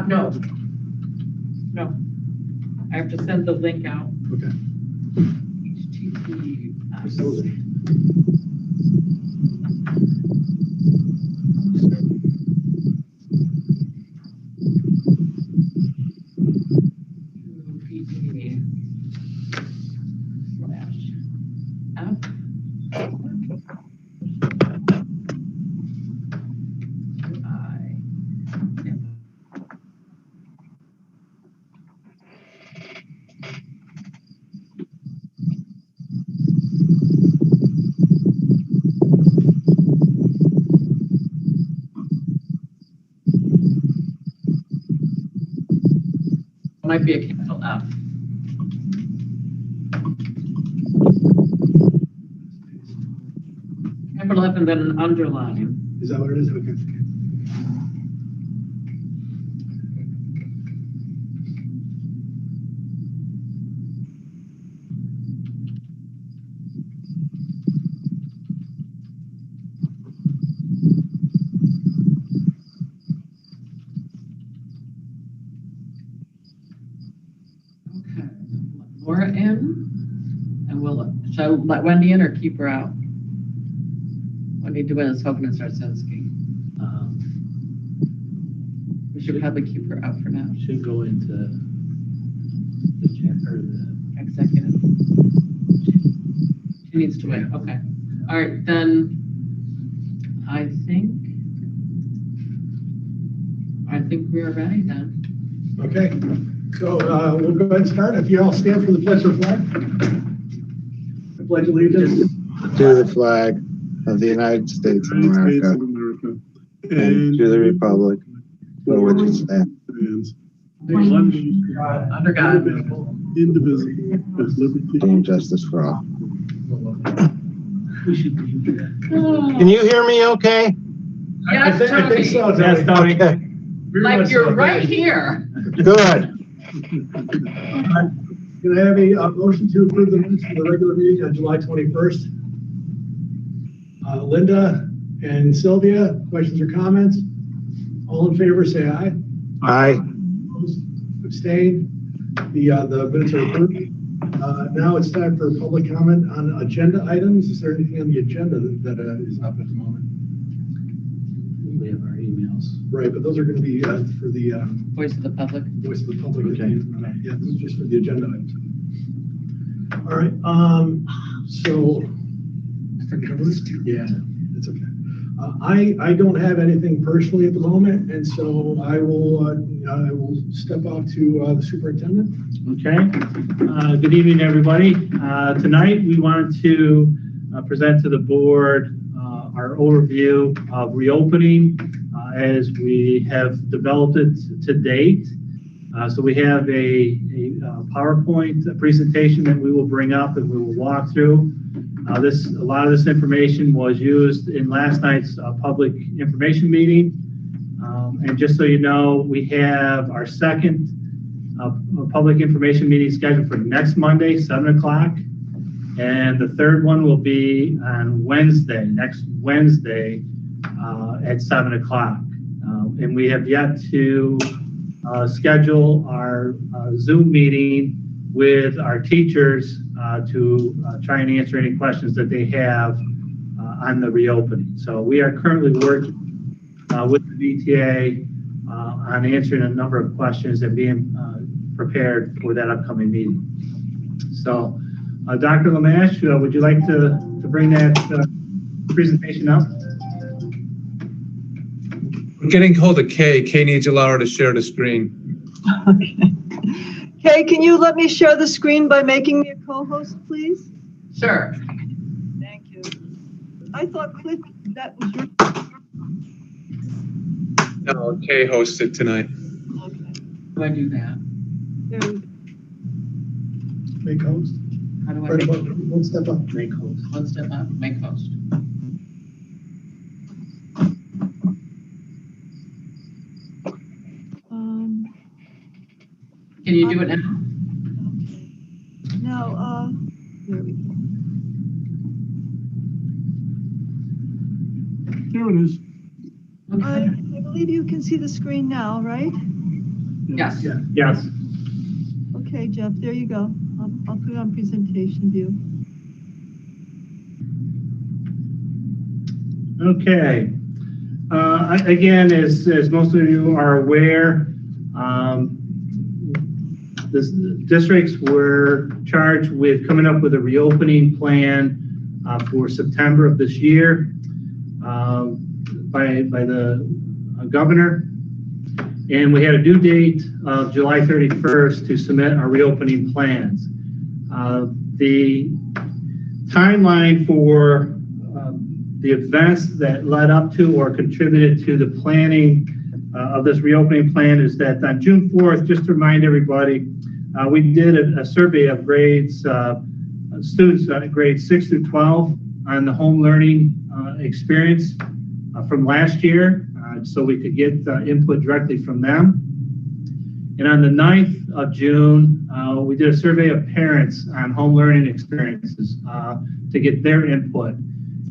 No. No. I have to send the link out. Okay. HTTPS. Might be a capital F. Capital F and then an underline. Is that what it is? Okay. Laura in, and shall I let Wendy in or keep her out? Wendy Duenas, Hogan and Starsinski. We should probably keep her out for now. Should go into the chat or the executive. She needs to wait. Okay. All right, then I think we are ready then. Okay. So we'll go ahead and start. If you all stand for the pledge of flag. I pledge allegiance to the flag of the United States of America, and to the republic for which it stands, under God, indivisible, with liberty and justice for all. we should do that. Can you hear me okay? Yes, I think so. Yes, Tony. Okay. like you're right here. Good. Can I have a motion to approve the minutes for the regular meeting on July 21st? Linda and Sylvia, questions or comments? All in favor, say aye. Aye. Opposed? Abstained? The minutes are approved. Now it's time for public comment on agenda items. Is there anything on the agenda that is up at the moment? We have our emails. Right, but those are going to be for the Voice of the public. voice of the public. Okay. Yeah, this is just for the agenda items. All right. So. Yeah, it's okay. I don't have anything personally at the moment, and so I will step off to the superintendent. Okay. Good evening, everybody. Tonight we wanted to present to the board our overview of reopening as we have developed it to date. So we have a PowerPoint presentation that we will bring up and we will walk through. A lot of this information was used in last night's public information meeting. And just so you know, we have our second public information meeting scheduled for next Monday, 7 o'clock. And the third one will be on Wednesday, next Wednesday at 7 o'clock. And we have yet to schedule our Zoom meeting with our teachers to try and answer any questions that they have on the reopening. So we are currently working with the VTA on answering a number of questions and being prepared for that upcoming meeting. So Dr. Lamash, would you like to bring that presentation up? We're getting hold of Kay. Kay needs Laura to share the screen. Okay. Kay, can you let me share the screen by making me a co-host, please? Sure. Thank you. I thought Cliff, that was your. No, Kay hosted tonight. Okay. Do I do that? There we go. Make host. How do I Right make above, one step up. Make host. one step up? Make host. Can you do it now? Now, there we go. There it is. I believe you can see the screen now, right? Yes. Yeah. Yes. Okay, Jeff, there you go. I'll put it on presentation view. Okay. Again, as most of you are aware, the districts were charged with coming up with a reopening plan for September of this year by the governor. And we had a due date of July 31st to submit our reopening plans. The timeline for the events that led up to or contributed to the planning of this reopening plan is that on June 4th, just to remind everybody, we did a survey of grades, students grades 6 through 12 on the home learning experience from last year, so we could get input directly from them. And on the 9th of June, we did a survey of parents on home learning experiences to get their input.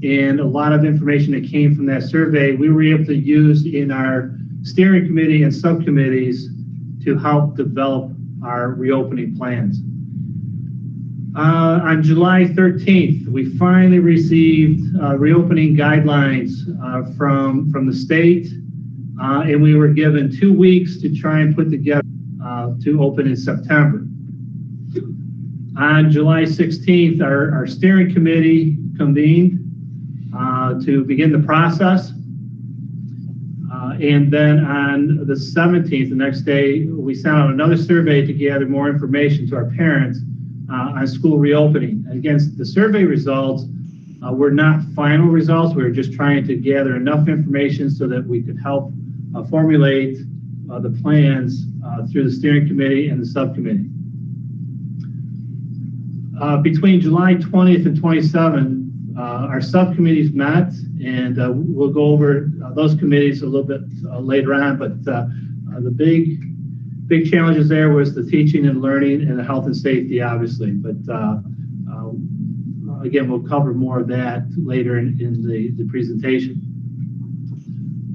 And a lot of information that came from that survey, we were able to use in our steering committee and subcommittees to help develop our reopening plans. On July 13th, we finally received reopening guidelines from the state, and we were given 2 weeks to try and put together to open in September. On July 16th, our steering committee convened to begin the process. And then on the 17th, the next day, we sent out another survey to gather more information to our parents on school reopening. And again, the survey results were not final results. We were just trying to gather enough information so that we could help formulate the plans through the steering committee and the subcommittee. Between July 20th and 27th, our subcommittees met, and we'll go over those committees a little bit later on, but the big challenges there was the teaching and learning and the health and safety, obviously, but again, we'll cover more of that later in the presentation.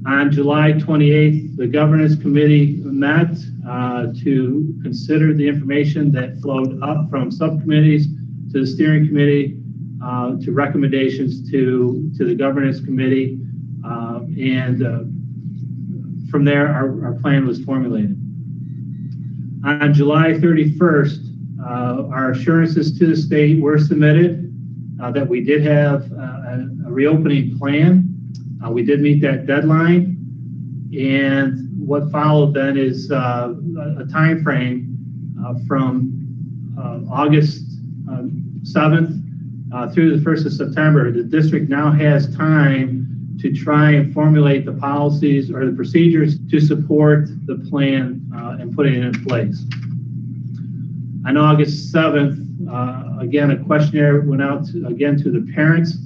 On July 28th, the governance committee met to consider the information that flowed up from subcommittees to the steering committee, to recommendations to the governance committee, and from there our plan was formulated. On July 31st, our assurances to the state were submitted that we did have a reopening plan. We did meet that deadline, and what followed then is a time frame from August 7th through the 1st of September. The district now has time to try and formulate the policies or the procedures to support the plan and putting it in place. On August 7th, again, a questionnaire went out again to the parents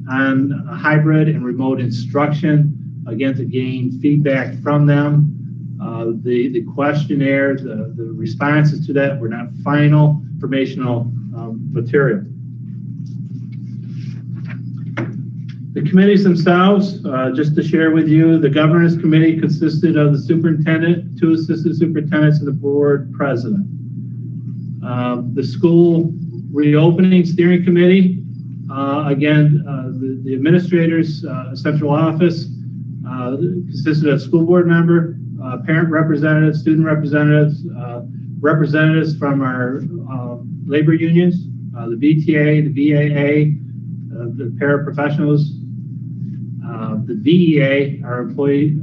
on hybrid and remote instruction, again, to gain feedback from them. The questionnaire, the responses to that were not final informational material. The committees themselves, just to share with you, the governance committee consisted of the superintendent, 2 assistant superintendents, and the board president. The school reopening steering committee, again, the administrators, central office, consisted of school board member, parent representatives, student representatives, representatives from our labor unions, the BTA, the VAA, the paraprofessionals, the VEA, our employee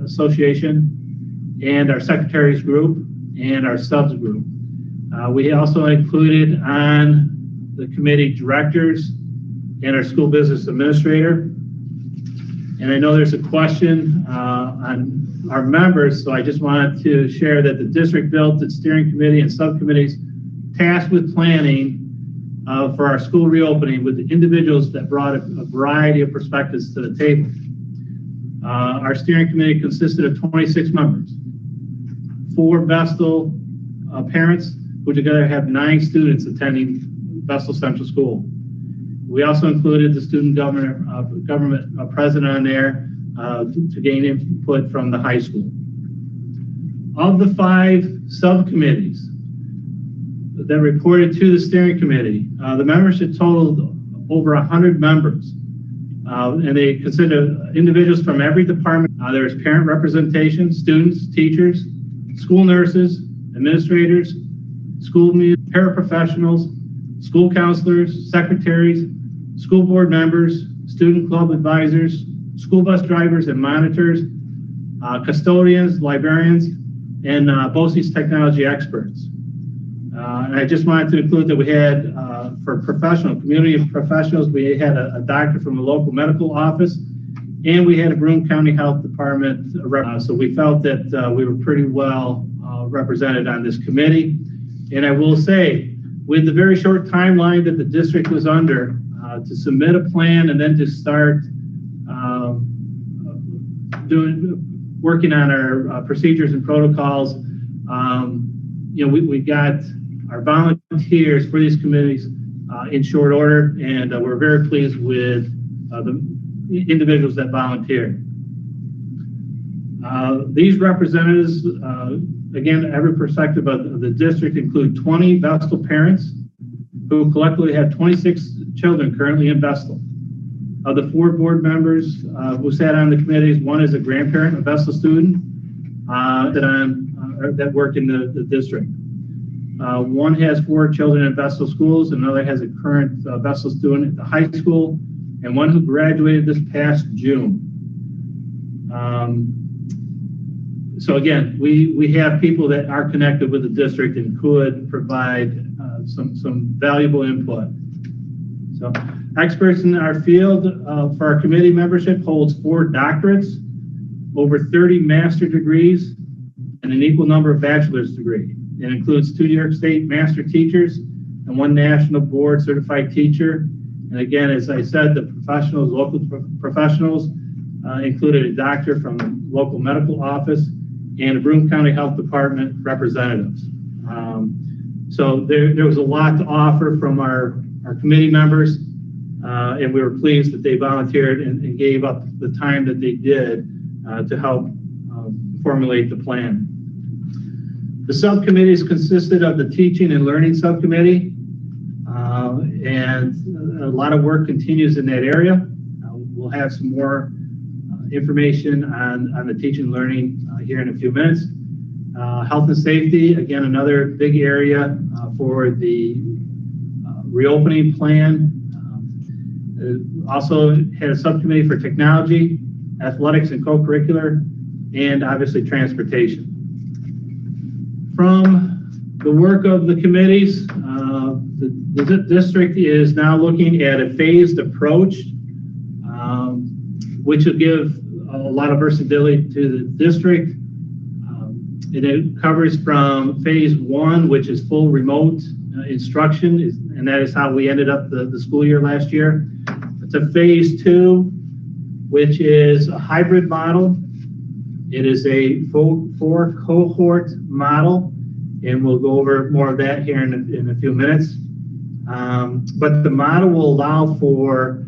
association, and our secretaries group and our subs group. We also included on the committee directors and our school business administrator. And I know there's a question on our members, so I just wanted to share that the district built its steering committee and subcommittees tasked with planning for our school reopening with the individuals that brought a variety of perspectives to the table. Our steering committee consisted of 26 members, 4 Vestal parents, who together have 9 students attending Vestal Central School. We also included the student government president on there to gain input from the high school. Of the 5 subcommittees that reported to the steering committee, the membership totaled over 100 members. And they consider individuals from every department. There's parent representation, students, teachers, school nurses, administrators, school paraprofessionals, school counselors, secretaries, school board members, student club advisors, school bus drivers and monitors, custodians, librarians, and BOCES technology experts. And I just wanted to include that we had, for community professionals, we had a doctor from a local medical office, and we had a Broome County Health Department rep. So we felt that we were pretty well represented on this committee. And I will say, with the very short timeline that the district was under, to submit a plan and then to start working on our procedures and protocols, we got our volunteers for these committees in short order, and we're very pleased with the individuals that volunteered. These representatives, again, every perspective of the district, include 20 Vestal parents who collectively have 26 children currently in Vestal. Of the 4 board members who sat on the committees, one is a grandparent, a Vestal student that worked in the district. One has 4 children in Vestal schools, another has a current Vestal student at the high school, and one who graduated this past June. So again, we have people that are connected with the district and could provide some valuable input. So experts in our field for our committee membership holds 4 doctorates, over 30 master degrees, and an equal number of bachelor's degrees. It includes 2 New York State master teachers and 1 national board certified teacher. And again, as I said, the professionals, local professionals, included a doctor from the local medical office and a Broome County Health Department representatives. So there was a lot to offer from our committee members, and we were pleased that they volunteered and gave up the time that they did to help formulate the plan. The subcommittees consisted of the teaching and learning subcommittee, and a lot of work continues in that area. We'll have some more information on the teaching and learning here in a few minutes. Health and safety, again, another big area for the reopening plan. Also had a subcommittee for technology, athletics and co-curricular, and obviously transportation. From the work of the committees, the district is now looking at a phased approach, which will give a lot of versatility to the district. It covers from phase 1, which is full remote instruction, and that is how we ended up the school year last year, to phase 2, which is a hybrid model. It is a 4 cohort model, and we'll go over more of that here in a few minutes. But the model will allow for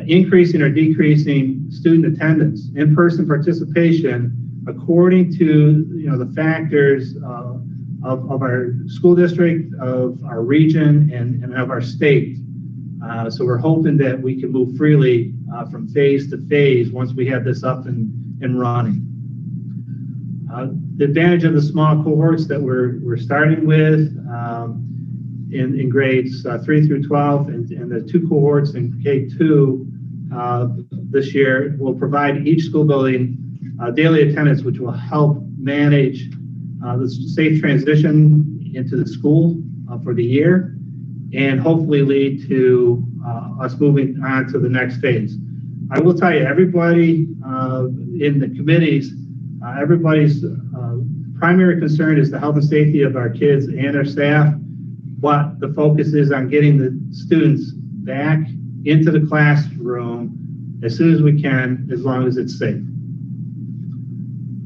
increasing or decreasing student attendance, in-person participation, according to the factors of our school district, of our region, and of our state. So we're hoping that we can move freely from phase to phase once we have this up and running. The advantage of the small cohorts that we're starting with in grades 3 through 12 and the 2 cohorts in K2 this year will provide each school building daily attendance, which will help manage the safe transition into the school for the year, and hopefully lead to us moving on to the next phase. I will tell you, everybody in the committees, everybody's primary concern is the health and safety of our kids and our staff, but the focus is on getting the students back into the classroom as soon as we can, as long as it's safe.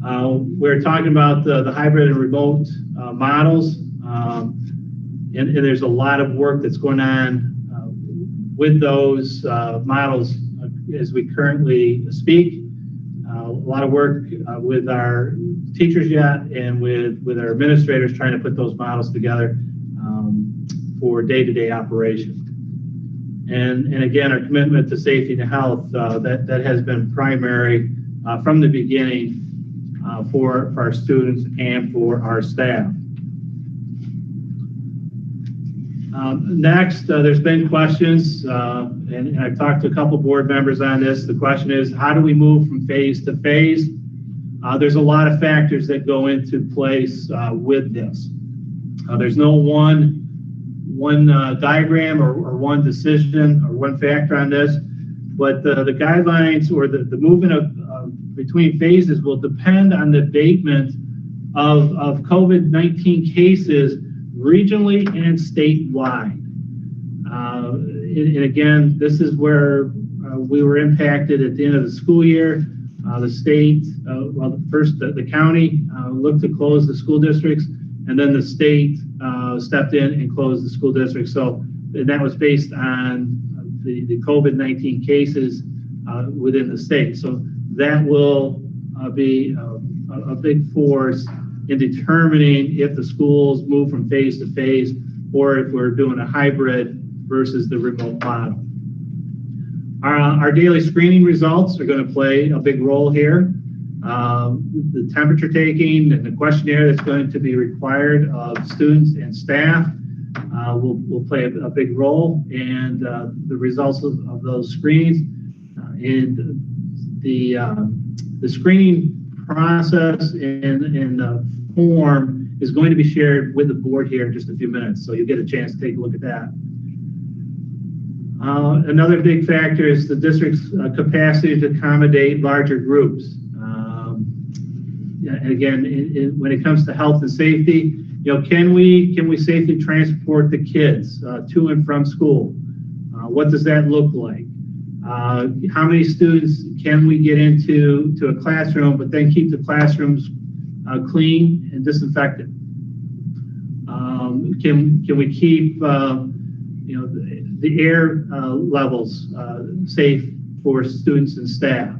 We're talking about the hybrid and remote models, and there's a lot of work that's going on with those models as we currently speak. A lot of work with our teachers yet, and with our administrators trying to put those models together for day-to-day operation. And again, our commitment to safety and health, that has been primary from the beginning for our students and for our staff. Next, there's been questions, and I've talked to a couple board members on this. The question is, how do we move from phase to phase? There's a lot of factors that go into place with this. There's no one diagram or one decision or one factor on this, but the guidelines or the movement of between phases will depend on the abatement of COVID-19 cases regionally and statewide. And again, this is where we were impacted at the end of the school year. The state, first the county looked to close the school districts, and then the state stepped in and closed the school districts. So that was based on the COVID-19 cases within the state. So that will be a big force in determining if the schools move from phase to phase or if we're doing a hybrid versus the remote model. Our daily screening results are going to play a big role here. The temperature taking and the questionnaire that's going to be required of students and staff will play a big role, and the results of those screenings and the screening process and the form is going to be shared with the board here in just a few minutes, so you'll get a chance to take a look at that. Another big factor is the district's capacity to accommodate larger groups. And again, when it comes to health and safety, can we safely transport the kids to and from school? What does that look like? How many students can we get into a classroom, but then keep the classrooms clean and disinfected? Can we keep the air levels safe for students and staff?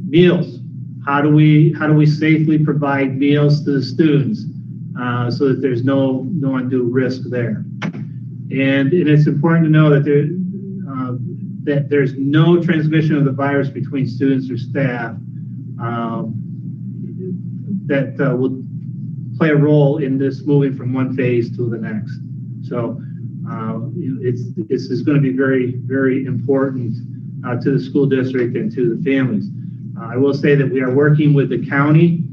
Meals. How do we safely provide meals to the students so that there's no undue risk there? And it's important to know that that there's no transmission of the virus between students or staff that will play a role in this moving from one phase to the next. So this is going to be very, very important to the school district and to the families. I will say that we are working with the county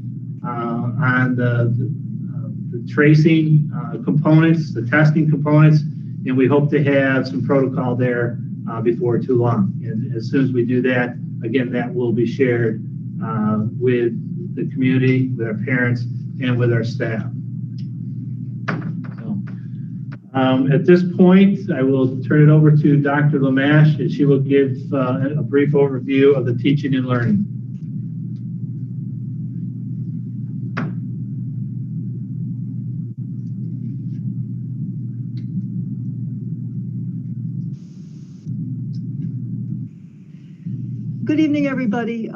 on the tracing components, the testing components, and we hope to have some protocol there before too long. And as soon as we do that, again, that will be shared with the community, with our parents, and with our staff. So, at this point, I will turn it over to Dr. Lamash, and she will give a brief overview of the teaching and learning. Good evening, everybody.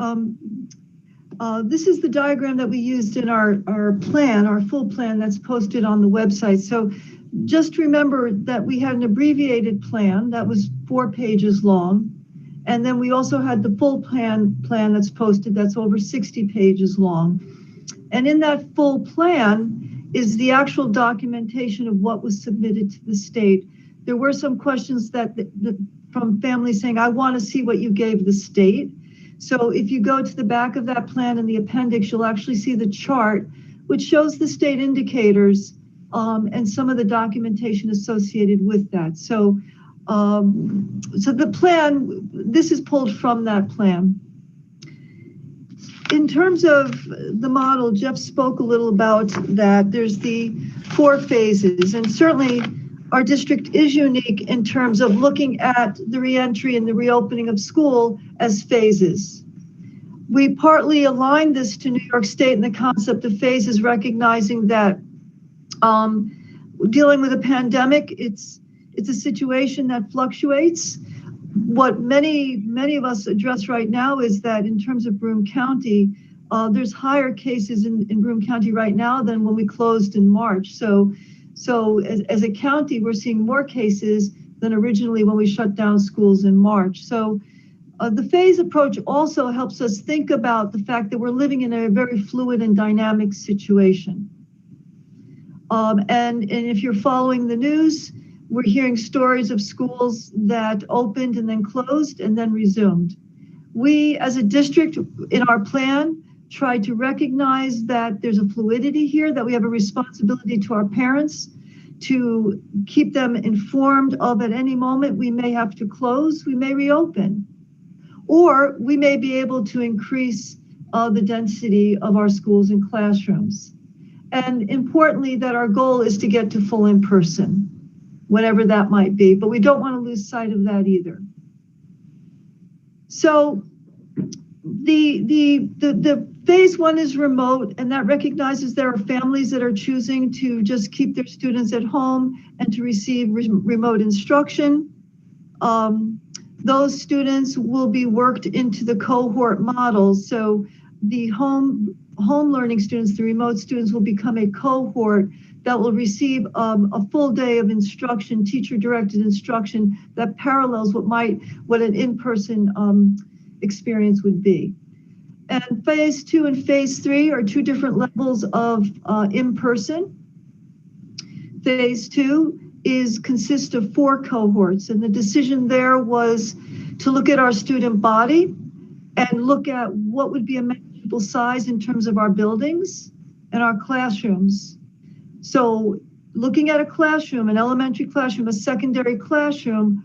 This is the diagram that we used in our plan, our full plan that's posted on the website. So just remember that we had an abbreviated plan that was 4 pages long. And then we also had the full plan that's posted that's over 60 pages long. And in that full plan is the actual documentation of what was submitted to the state. There were some questions from families saying, I want to see what you gave the state. So if you go to the back of that plan in the appendix, you'll actually see the chart, which shows the state indicators and some of the documentation associated with that. So, so the plan, this is pulled from that plan. In terms of the model, Jeff spoke a little about that. There's the 4 phases, and certainly our district is unique in terms of looking at the reentry and the reopening of school as phases. We partly aligned this to New York State and the concept of phases, recognizing that dealing with a pandemic, it's a situation that fluctuates, what many of us address right now is that in terms of Broome County, there's higher cases in Broome County right now than when we closed in March. So as a county, we're seeing more cases than originally when we shut down schools in March. So the phase approach also helps us think about the fact that we're living in a very fluid and dynamic situation. And if you're following the news, we're hearing stories of schools that opened and then closed and then resumed. We, as a district, in our plan, try to recognize that there's a fluidity here, that we have a responsibility to our parents to keep them informed of at any moment we may have to close, we may reopen, or we may be able to increase the density of our schools and classrooms. And importantly, that our goal is to get to full in-person, whatever that might be, but we don't want to lose sight of that either. So the phase one is remote, and that recognizes there are families that are choosing to just keep their students at home and to receive remote instruction. Those students will be worked into the cohort model. So the home learning students, the remote students, will become a cohort that will receive a full day of instruction, teacher-directed instruction that parallels what an in-person experience would be. And phase two and phase three are two different levels of in-person. Phase two consists of 4 cohorts, and the decision there was to look at our student body and look at what would be a manageable size in terms of our buildings and our classrooms. So looking at a classroom, an elementary classroom, a secondary classroom,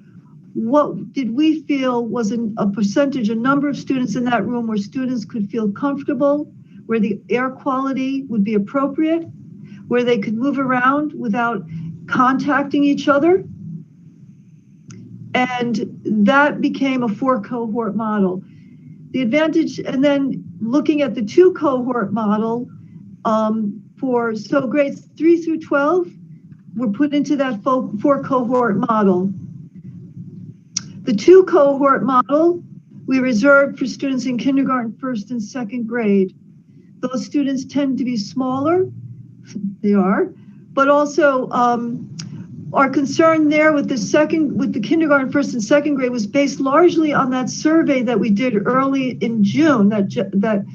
what did we feel was a percentage, a number of students in that room where students could feel comfortable, where the air quality would be appropriate, where they could move around without contacting each other. And that became a 4 cohort model. The advantage, and then looking at the 2 cohort model so grades 3 through 12 were put into that 4 cohort model. The 2 cohort model we reserved for students in kindergarten, 1st and 2nd grade. Those students tend to be smaller, they are, but also our concern there with the kindergarten, 1st and 2nd grade was based largely on that survey that we did early in June that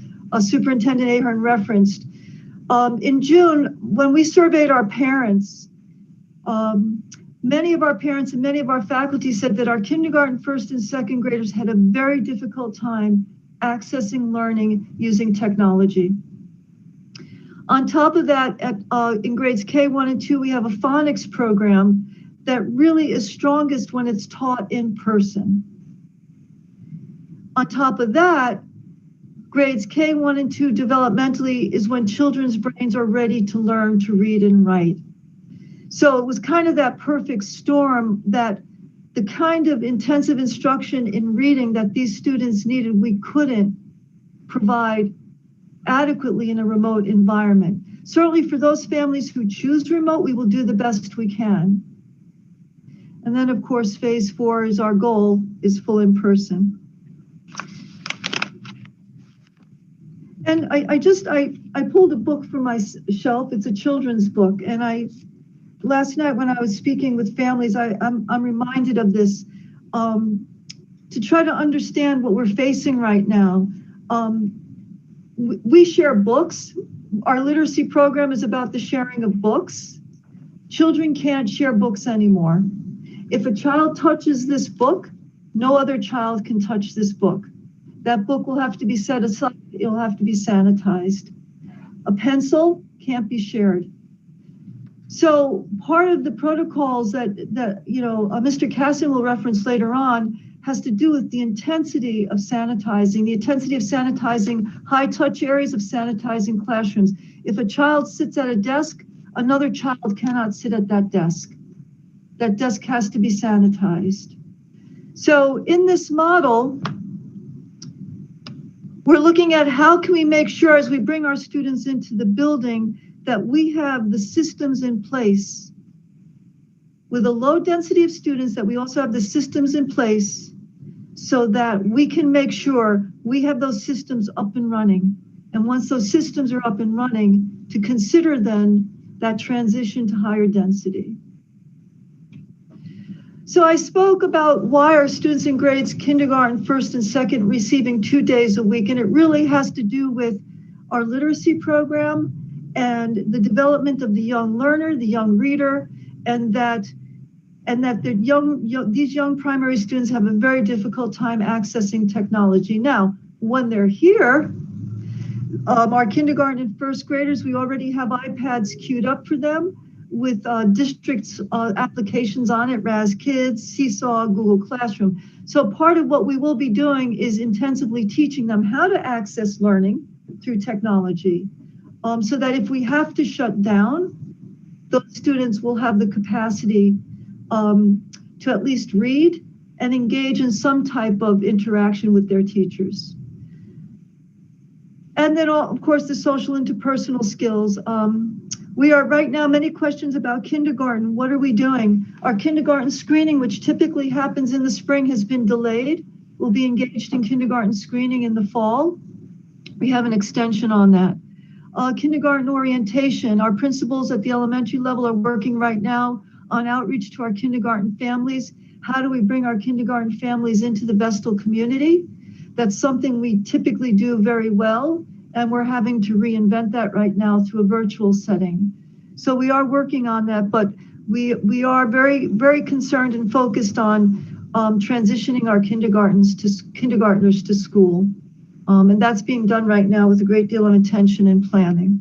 Superintendent Ahern referenced. In June, when we surveyed our parents, many of our parents and many of our faculty said that our kindergarten, 1st and 2nd graders had a very difficult time accessing learning using technology. On top of that, in grades K1 and 2, we have a phonics program that really is strongest when it's taught in person. On top of that, grades K1 and 2 developmentally is when children's brains are ready to learn to read and write. So it was kind of that perfect storm that the kind of intensive instruction in reading that these students needed, we couldn't provide adequately in a remote environment. Certainly for those families who choose remote, we will do the best we can. And then of course, phase 4 is our goal, is full in person. And I pulled a book from my shelf. It's a children's book. And last night when I was speaking with families, I'm reminded of this to try to understand what we're facing right now. We share books. Our literacy program is about the sharing of books. Children can't share books anymore. If a child touches this book, no other child can touch this book. That book will have to be set aside. It'll have to be sanitized. A pencil can't be shared. So part of the protocols that Mr. Casson will reference later on has to do with the intensity of sanitizing, high touch areas, of sanitizing classrooms. If a child sits at a desk, another child cannot sit at that desk. That desk has to be sanitized. So in this model, we're looking at how can we make sure as we bring our students into the building that we have the systems in place with a low density of students, that we also have the systems in place so that we can make sure we have those systems up and running. And once those systems are up and running, to consider then that transition to higher density. So I spoke about why are students in grades kindergarten, first and second receiving 2 days a week, and it really has to do with our literacy program and the development of the young learner, the young reader, and that these young primary students have a very difficult time accessing technology. Now, when they're here, our kindergarten and first graders, we already have iPads queued up for them with districts applications on it, Raz Kids, Seesaw, Google Classroom. So part of what we will be doing is intensively teaching them how to access learning through technology, so that if we have to shut down, those students will have the capacity to at least read and engage in some type of interaction with their teachers. And then, of course, the social interpersonal skills. We are right now, many questions about kindergarten. What are we doing? Our kindergarten screening, which typically happens in the spring, has been delayed. We'll be engaged in kindergarten screening in the fall. We have an extension on that. Kindergarten orientation. Our principals at the elementary level are working right now on outreach to our kindergarten families. How do we bring our kindergarten families into the Vestal community? That's something we typically do very well, and we're having to reinvent that right now through a virtual setting. So we are working on that, but we are very, very concerned and focused on transitioning our kindergartners to school. And that's being done right now with a great deal of attention and planning.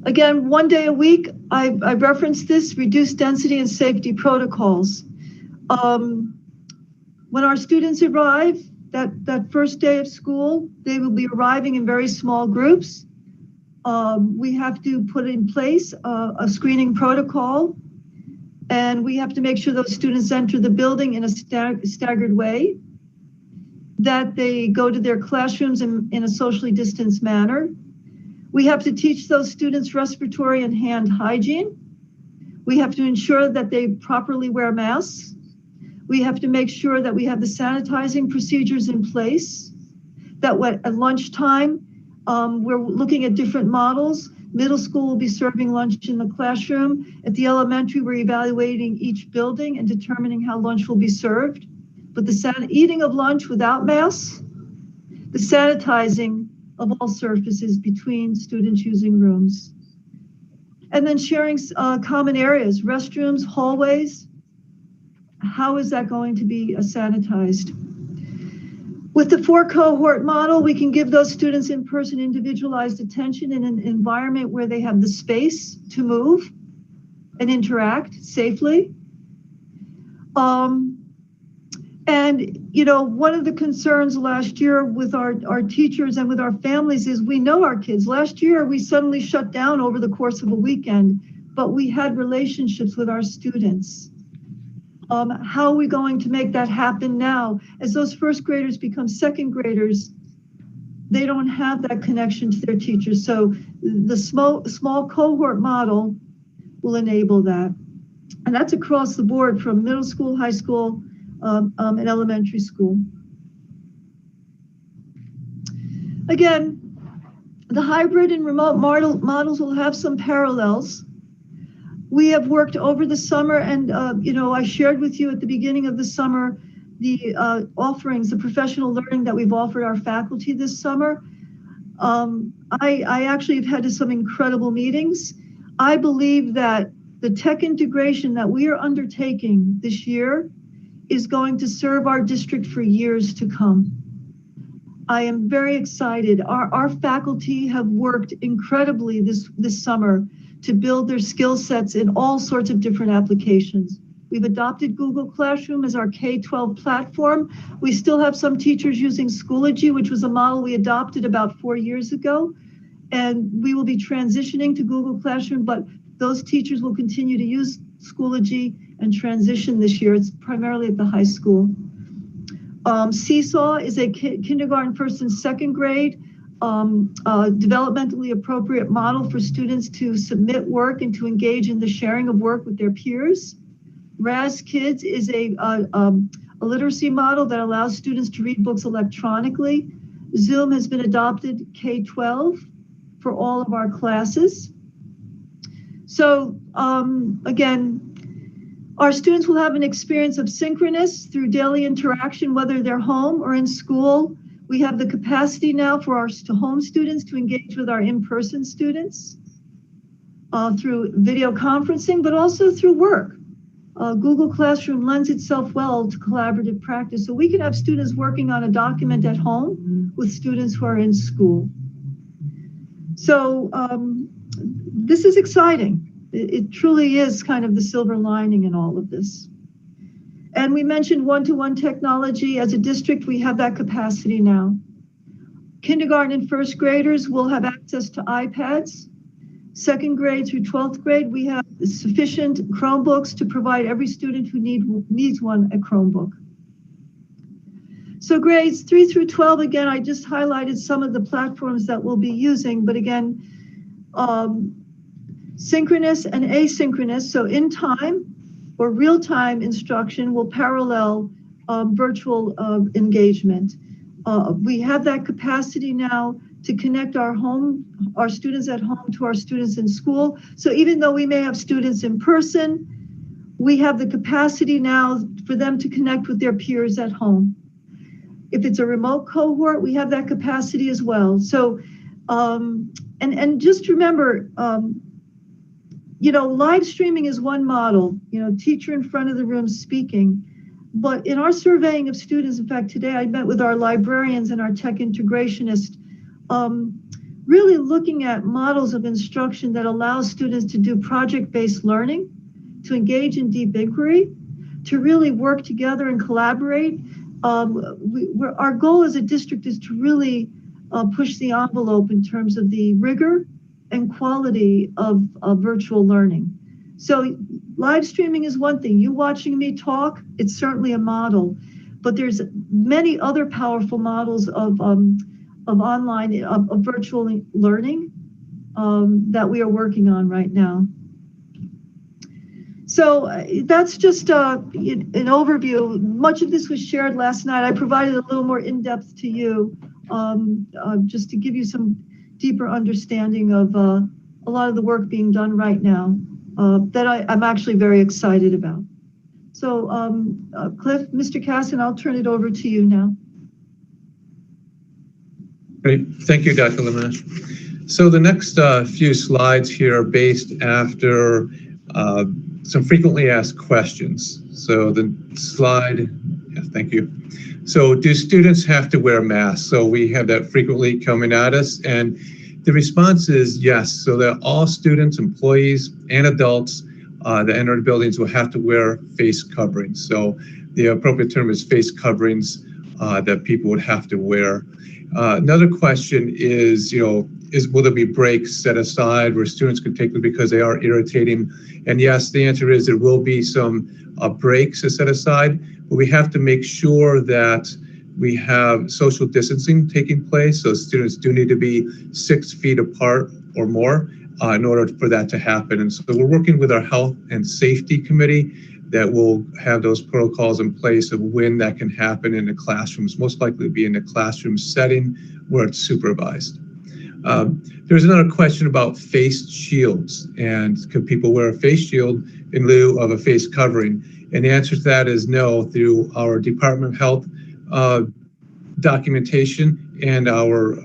Again, 1 day a week, I referenced this, reduced density and safety protocols. When our students arrive, that first day of school, they will be arriving in very small groups. We have to put in place a screening protocol, and we have to make sure those students enter the building in a staggered way, that they go to their classrooms in a socially distanced manner. We have to teach those students respiratory and hand hygiene. We have to ensure that they properly wear masks. We have to make sure that we have the sanitizing procedures in place, that at lunchtime, we're looking at different models. Middle school will be serving lunch in the classroom. At the elementary, we're evaluating each building and determining how lunch will be served. But the eating of lunch without masks, the sanitizing of all surfaces between students using rooms. And then sharing common areas, restrooms, hallways. How is that going to be sanitized? With the 4-cohort model, we can give those students in-person individualized attention in an environment where they have the space to move and interact safely. And, you know, one of the concerns last year with our teachers and with our families is we know our kids. Last year, we suddenly shut down over the course of a weekend, but we had relationships with our students. How are we going to make that happen now? As those first graders become second graders, they don't have that connection to their teachers. So the small cohort model will enable that. And that's across the board from middle school, high school, and elementary school. Again, the hybrid and remote models will have some parallels. We have worked over the summer, and you know, I shared with you at the beginning of the summer the offerings, the professional learning that we've offered our faculty this summer. I actually have had some incredible meetings. I believe that the tech integration that we are undertaking this year is going to serve our district for years to come. I am very excited. Our faculty have worked incredibly this summer to build their skill sets in all sorts of different applications. We've adopted Google Classroom as our K-12 platform. We still have some teachers using Schoology, which was a model we adopted about 4 years ago. And we will be transitioning to Google Classroom, but those teachers will continue to use Schoology and transition this year. It's primarily at the high school. Seesaw is a kindergarten first and second grade developmentally appropriate model for students to submit work and to engage in the sharing of work with their peers. RAS Kids is a literacy model that allows students to read books electronically. Zoom has been adopted K-12 for all of our classes. So again, our students will have an experience of synchronous through daily interaction, whether they're home or in school. We have the capacity now for our home students to engage with our in-person students through video conferencing, but also through work. Google Classroom lends itself well to collaborative practice. So we can have students working on a document at home with students who are in school. So this is exciting. It truly is kind of the silver lining in all of this. And we mentioned one-to-one technology. As a district, we have that capacity now. Kindergarten and first graders will have access to iPads. Second grade through 12th grade, we have sufficient Chromebooks to provide every student who needs one a Chromebook. So grades 3 through 12, again, I just highlighted some of the platforms that we'll be using, but again, synchronous and asynchronous, so in time or real-time instruction will parallel virtual engagement. We have that capacity now to connect our students at home to our students in school. So even though we may have students in person, we have the capacity now for them to connect with their peers at home. If it's a remote cohort, we have that capacity as well. So, and just remember, live streaming is one model, teacher in front of the room speaking. But in our surveying of students, in fact, today I met with our librarians and our tech integrationist, really looking at models of instruction that allow students to do project-based learning, to engage in deep inquiry, to really work together and collaborate. Our goal as a district is to really push the envelope in terms of the rigor and quality of virtual learning. So live streaming is one thing. You watching me talk, it's certainly a model, but there's many other powerful models of online, of virtual learning that we are working on right now. So that's just an overview. Much of this was shared last night. I provided a little more in-depth to you just to give you some deeper understanding of a lot of the work being done right now that I'm actually very excited about. So Cliff, Mr. Casson, I'll turn it over to you now. Great. Thank you, Dr. Limash. So the next few slides here are based after some frequently asked questions. So the slide, yeah, thank you. So do students have to wear masks? So we have that frequently coming at us, and the response is yes. So that all students, employees, and adults that enter the buildings will have to wear face coverings. So the appropriate term is face coverings that people would have to wear. Another question is, will there be breaks set aside where students can take them because they are irritating? And yes, the answer is there will be some breaks set aside, but we have to make sure that we have social distancing taking place. So students do need to be 6 feet apart or more in order for that to happen. And so we're working with our health and safety committee that will have those protocols in place of when that can happen in the classrooms, most likely be in a classroom setting where it's supervised. There's another question about face shields, and could people wear a face shield in lieu of a face covering? And the answer to that is no. Through our Department of Health documentation and our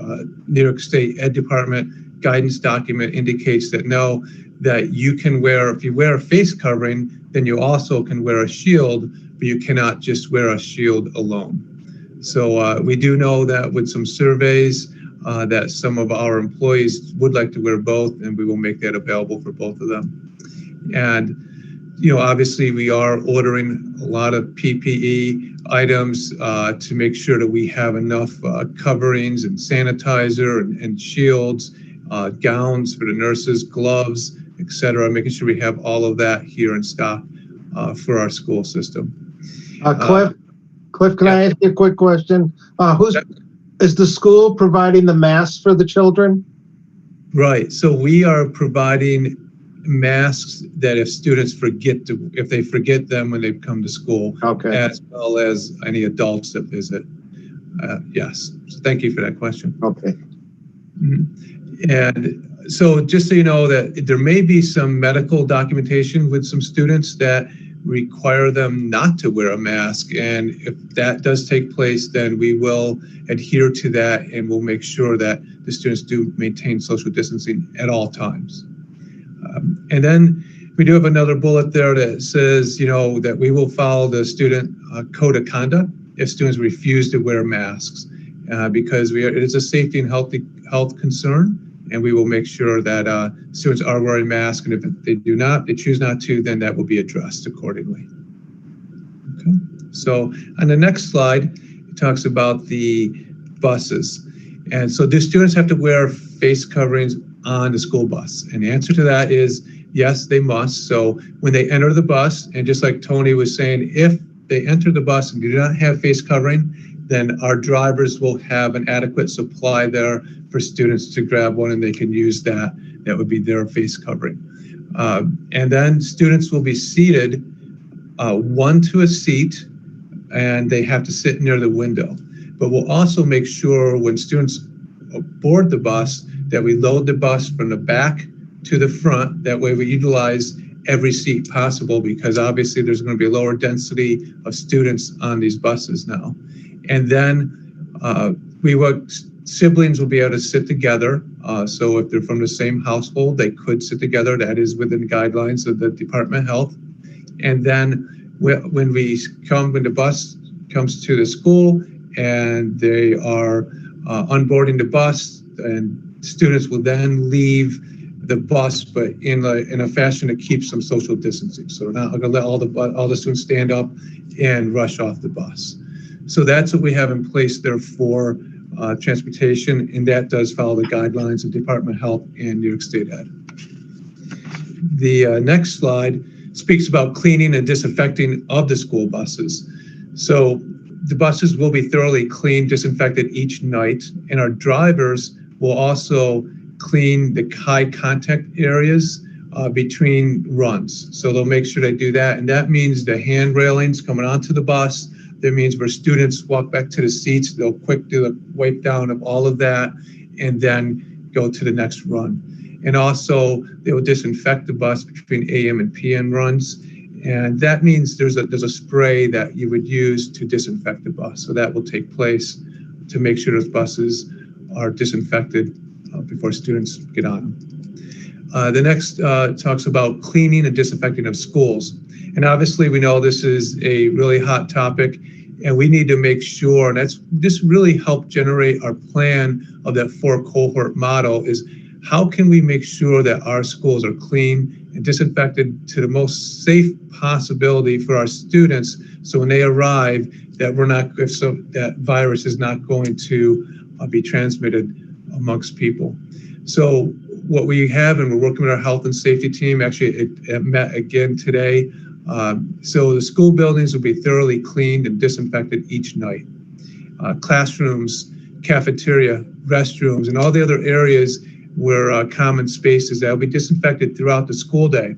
New York State Ed Department guidance document indicates that no, that you can wear, if you wear a face covering, then you also can wear a shield, but you cannot just wear a shield alone. So we do know that with some surveys that some of our employees would like to wear both, and we will make that available for both of them. And obviously we are ordering a lot of PPE items to make sure that we have enough coverings and sanitizer and shields, gowns for the nurses, gloves, etc., making sure we have all of that here in stock for our school system. Cliff, can I ask you a quick question? Is the school providing the masks for the children? Right. So we are providing masks that if students if they forget them when they come to school, Okay. as well as any adults that visit. Yes. So thank you for that question. Okay. And so just so you know that there may be some medical documentation with some students that require them not to wear a mask. And if that does take place, then we will adhere to that and we'll make sure that the students do maintain social distancing at all times. And then we do have another bullet there that says, that we will follow the student code of conduct if students refuse to wear masks, because it is a safety and health concern, and we will make sure that students are wearing masks, and if they choose not to, then that will be addressed accordingly. Okay. So on the next slide, it talks about the buses. And so do students have to wear face coverings on the school bus? And the answer to that is yes, they must. So when they enter the bus, and just like Tony was saying, if they enter the bus and do not have face covering, then our drivers will have an adequate supply there for students to grab one and they can use that. That would be their face covering. And then students will be seated one to a seat, and they have to sit near the window. But we'll also make sure when students board the bus that we load the bus from the back to the front. That way we utilize every seat possible, because obviously there's going to be a lower density of students on these buses now. And then siblings will be able to sit together. So if they're from the same household, they could sit together. That is within the guidelines of the Department of Health. And then when the bus comes to the school and they are onboarding the bus, and students will then leave the bus, but in a fashion that keeps some social distancing. So we're not going to let all the students stand up and rush off the bus. So that's what we have in place there for transportation, and that does follow the guidelines of Department of Health and New York State Ed. The next slide speaks about cleaning and disinfecting of the school buses. So the buses will be thoroughly cleaned, disinfected each night, and our drivers will also clean the high contact areas between runs. So they'll make sure they do that, and that means the hand railings coming onto the bus. That means where students walk back to the seats, they'll quick do the wipe down of all of that and then go to the next run. And also they will disinfect the bus between AM and PM runs. And that means there's a spray that you would use to disinfect the bus. So that will take place to make sure those buses are disinfected before students get on them. The next talks about cleaning and disinfecting of schools. And obviously we know this is a really hot topic, and we need to make sure, and this really helped generate our plan of that 4 cohort model, is how can we make sure that our schools are clean and disinfected to the most safe possibility for our students, so when they arrive that that virus is not going to be transmitted amongst people. So what we have, and we're working with our health and safety team, actually it met again today. So the school buildings will be thoroughly cleaned and disinfected each night. Classrooms, cafeteria, restrooms, and all the other areas where common spaces, that will be disinfected throughout the school day.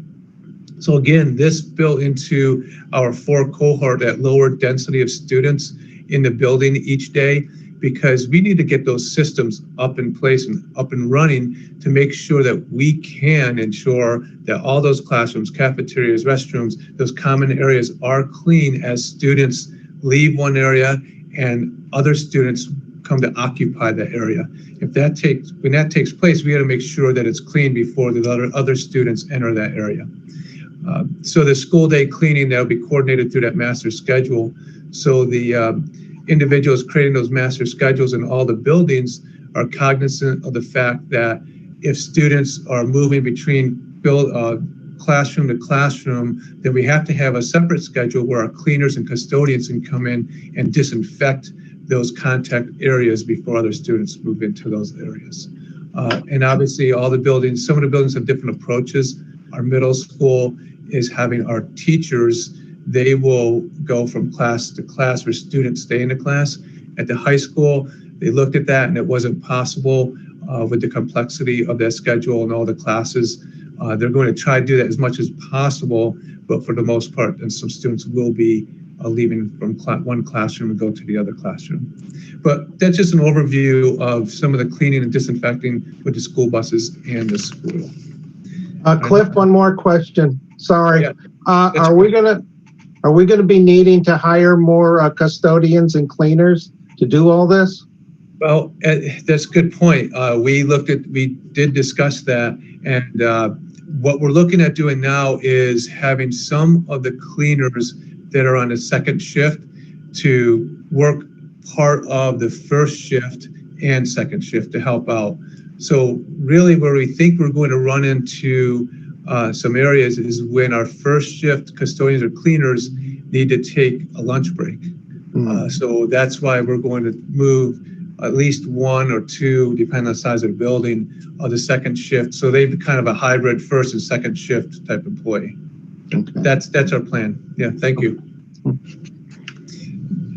So again, this built into our 4 cohort, that lower density of students in the building each day, because we need to get those systems up in place and up and running to make sure that we can ensure that all those classrooms, cafeterias, restrooms, those common areas are clean as students leave one area and other students come to occupy that area. When that takes place, we got to make sure that it's clean before the other students enter that area. So the school day cleaning, that will be coordinated through that master schedule. So the individuals creating those master schedules in all the buildings are cognizant of the fact that if students are moving between classroom to classroom, then we have to have a separate schedule where our cleaners and custodians can come in and disinfect those contact areas before other students move into those areas. And obviously some of the buildings have different approaches. Our middle school is having our teachers, they will go from class to class where students stay in the class. At the high school, they looked at that and it wasn't possible with the complexity of that schedule and all the classes. They're going to try to do that as much as possible, but for the most part, and some students will be leaving from one classroom and go to the other classroom. But that's just an overview of some of the cleaning and disinfecting with the school buses and the school. Cliff, one more question. Sorry. Yeah. Are we gonna be needing to hire more custodians and cleaners to do all this? Well, that's a good point. We did discuss that, and what we're looking at doing now is having some of the cleaners that are on the second shift to work part of the first shift and second shift to help out. So really where we think we're going to run into some areas is when our first shift custodians or cleaners need to take a lunch break. So that's why we're going to move at least one or two, depending on the size of the building, of the second shift. So they've kind of a hybrid first and second shift type employee. Okay. That's our plan. Yeah, thank you.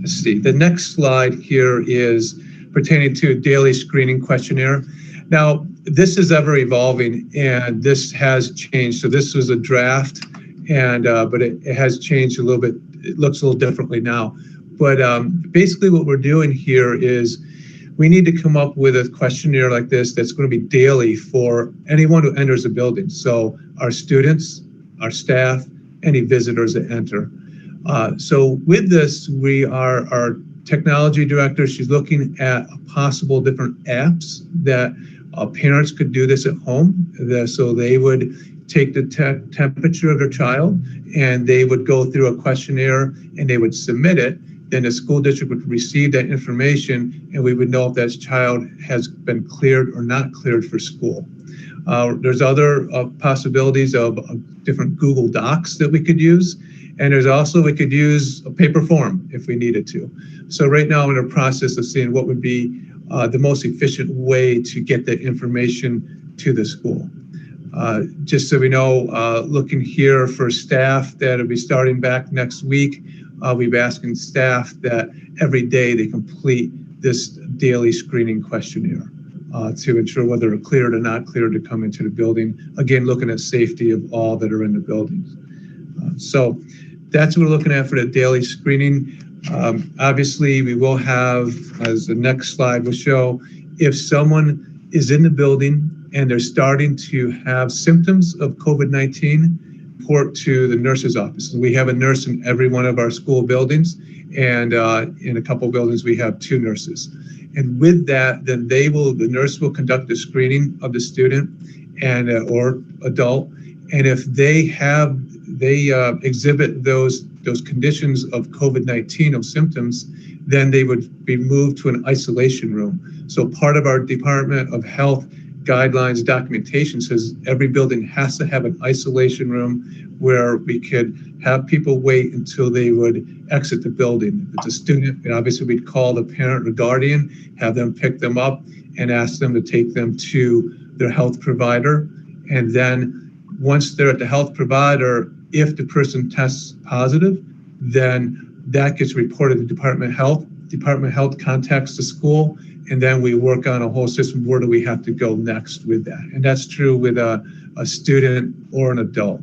Let's see. The next slide here is pertaining to a daily screening questionnaire. Now, this is ever evolving, and this has changed. So this was a draft, and but it has changed a little bit. It looks a little differently now. But basically what we're doing here is we need to come up with a questionnaire like this that's going to be daily for anyone who enters the building. So our students, our staff, any visitors that enter. So with this, our technology director, she's looking at possible different apps that parents could do this at home. So they would take the temperature of their child and they would go through a questionnaire and they would submit it. Then the school district would receive that information and we would know if that child has been cleared or not cleared for school. There's other possibilities of different Google Docs that we could use. And there's also, we could use a paper form if we needed to. So right now I'm in a process of seeing what would be the most efficient way to get that information to the school. Just so we know, looking here for staff that will be starting back next week, we've been asking staff that every day they complete this daily screening questionnaire to ensure whether they're cleared or not cleared to come into the building. Again, looking at safety of all that are in the buildings. So that's what we're looking at for the daily screening. Obviously, we will have, as the next slide will show, if someone is in the building and they're starting to have symptoms of COVID-19, report to the nurse's office. We have a nurse in every one of our school buildings, and in a couple of buildings we have 2 nurses. And with that, then the nurse will conduct a screening of the student and or adult, and if they exhibit those conditions of COVID-19, those symptoms, then they would be moved to an isolation room. So part of our Department of Health guidelines documentation says every building has to have an isolation room where we could have people wait until they would exit the building. If it's a student, and obviously we'd call the parent or guardian, have them pick them up and ask them to take them to their health provider. And then once they're at the health provider, if the person tests positive, then that gets reported to Department of Health. Department of Health contacts the school, and then we work on a whole system. Where do we have to go next with that? And that's true with a student or an adult.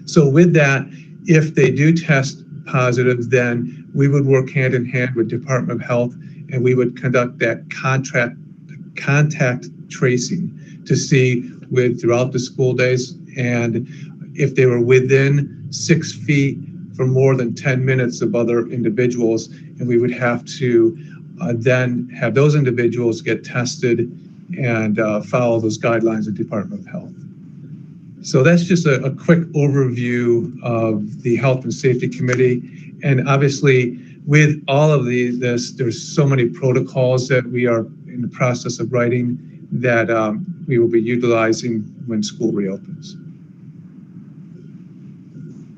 So with that, if they do test positive, then we would work hand in hand with Department of Health, and we would conduct that contact tracing to see throughout the school days, and if they were within 6 feet for more than 10 minutes of other individuals, and we would have to then have those individuals get tested and follow those guidelines of Department of Health. So that's just a quick overview of the Health and Safety Committee. And obviously with all of there's so many protocols that we are in the process of writing that we will be utilizing when school reopens.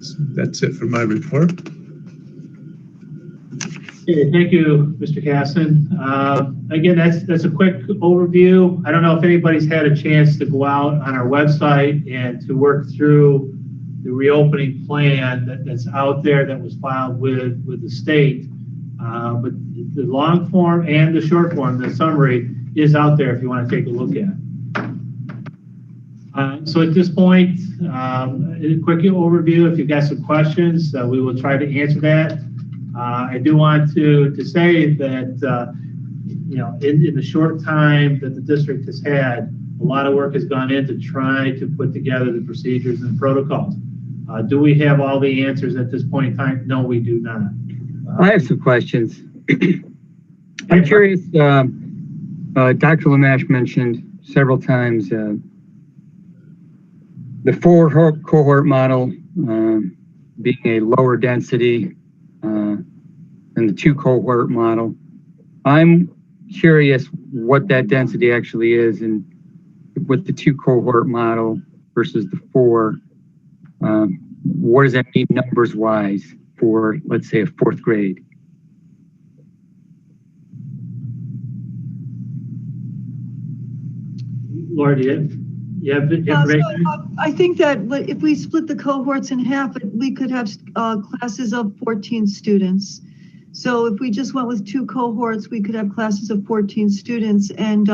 So that's it for my report. Okay, thank you, Mr. Casson. Again, that's a quick overview. I don't know if anybody's had a chance to go out on our website and to work through the reopening plan that's out there that was filed with the state. But the long form and the short form, the summary, is out there if you want to take a look at. So at this point, a quick overview. If you've got some questions, we will try to answer that. I do want to say that, in the short time that the district has had, a lot of work has gone into trying to put together the procedures and protocols. Do we have all the answers at this point in time? No, we do not. I have some questions. I'm curious, Dr. Lamash mentioned several times the 4 cohort model being a lower density than the 2 cohort model. I'm curious what that density actually is, and with the 2 cohort model versus the 4, what does that mean numbers wise for, let's say, a 4th grade? Laura, do you have the information? I think that if we split the cohorts in half, we could have classes of 14 students. So if we just went with 2 cohorts, we could have classes of 14 students, and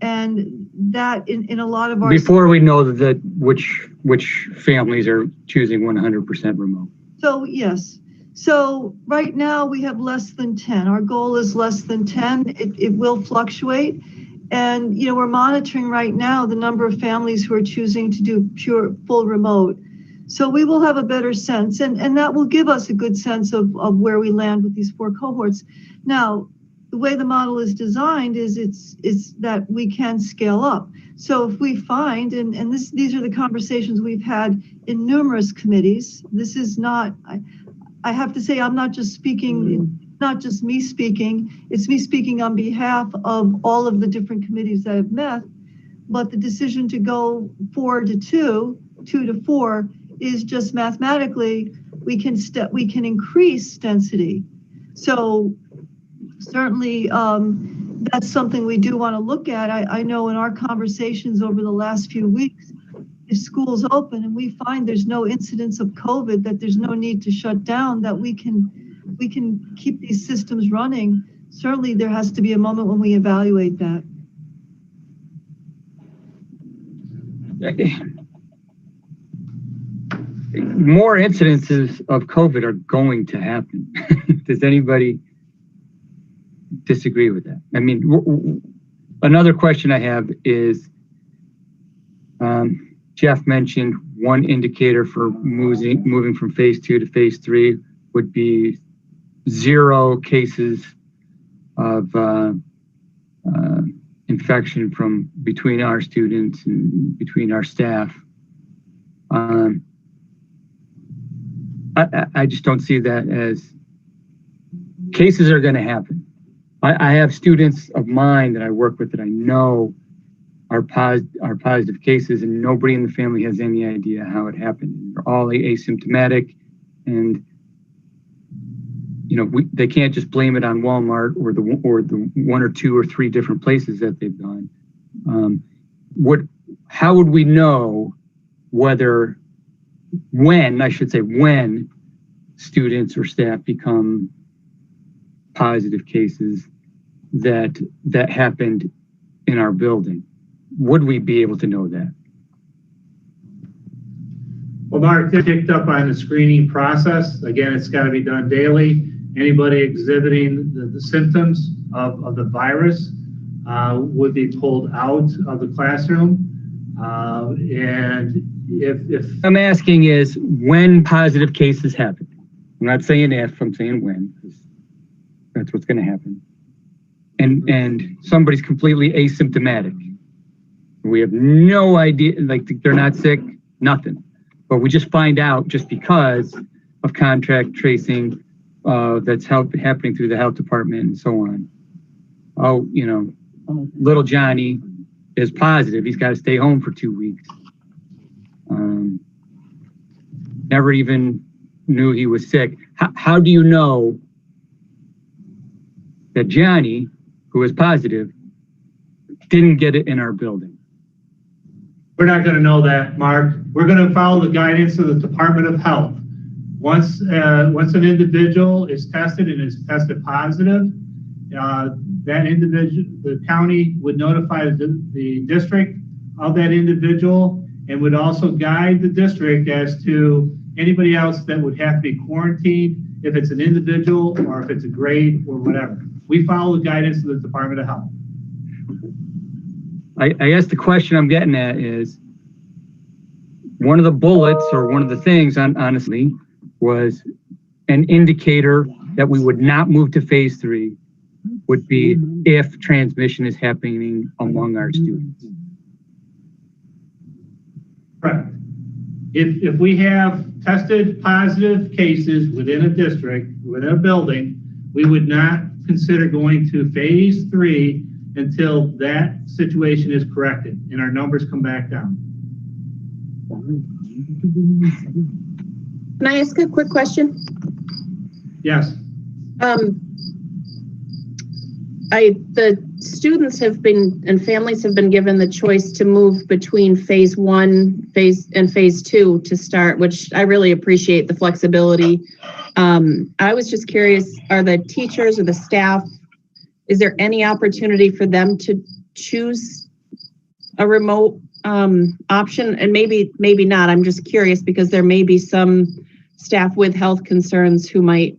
that in a lot of our— Before we know that which families are choosing 100% remote. So yes. So right now we have less than 10. Our goal is less than 10. It will fluctuate. And, we're monitoring right now the number of families who are choosing to do pure full remote. So we will have a better sense, and that will give us a good sense of where we land with these 4 cohorts. Now, the way the model is designed is it's that we can scale up. So if we find, and these are the conversations we've had in numerous committees. This is not, I have to say, I'm not just speaking, not just me speaking, it's me speaking on behalf of all of the different committees that have met, but the decision to go 4 to 2, 2 to 4 is just mathematically, we can increase density. So certainly that's something we do want to look at. I know in our conversations over the last few weeks, if schools open and we find there's no incidence of COVID, that there's no need to shut down, that we can keep these systems running. Certainly there has to be a moment when we evaluate that. More incidences of COVID are going to happen. Does anybody disagree with that? I mean, another question I have is, Jeff mentioned one indicator for moving from phase 2 to phase 3 would be 0 cases of infection from between our students and between our staff. I just don't see that as cases are going to happen. I have students of mine that I work with that I know are positive cases, and nobody in the family has any idea how it happened. They're all asymptomatic, and they can't just blame it on Walmart or the 1 or 2 or 3 different places that they've gone. How would we know when students or staff become positive cases that happened in our building? Would we be able to know that? Well, Mark, they picked up on the screening process. Again, it's got to be done daily. Anybody exhibiting the symptoms of the virus would be pulled out of the classroom. And if I'm asking is when positive cases happen. I'm not saying if, I'm saying when, because that's what's going to happen. And somebody's completely asymptomatic. We have no idea, like they're not sick, nothing. But we just find out just because of contact tracing that's happening through the health department and so on. Oh, little Johnny is positive. He's got to stay home for 2 weeks. Never even knew he was sick. How do you know that Johnny, who is positive, didn't get it in our building? We're not going to know that, Mark. We're going to follow the guidance of the Department of Health. Once an individual is tested and is tested positive, that individual, the county would notify the district of that individual and would also guide the district as to anybody else that would have to be quarantined, if it's an individual or if it's a grade or whatever. We follow the guidance of the Department of Health. I guess the question I'm getting at is, one of the bullets or one of the things, honestly, was an indicator that we would not move to phase 3 would be if transmission is happening among our students. Correct. If we have tested positive cases within a district, within a building, we would not consider going to phase 3 until that situation is corrected and our numbers come back down. Can I ask a quick question? Yes. The students have been, and families have been given the choice to move between phase 1 and phase 2 to start, which I really appreciate the flexibility. I was just curious, are the teachers or the staff, is there any opportunity for them to choose a remote option? And maybe not. I'm just curious because there may be some staff with health concerns who might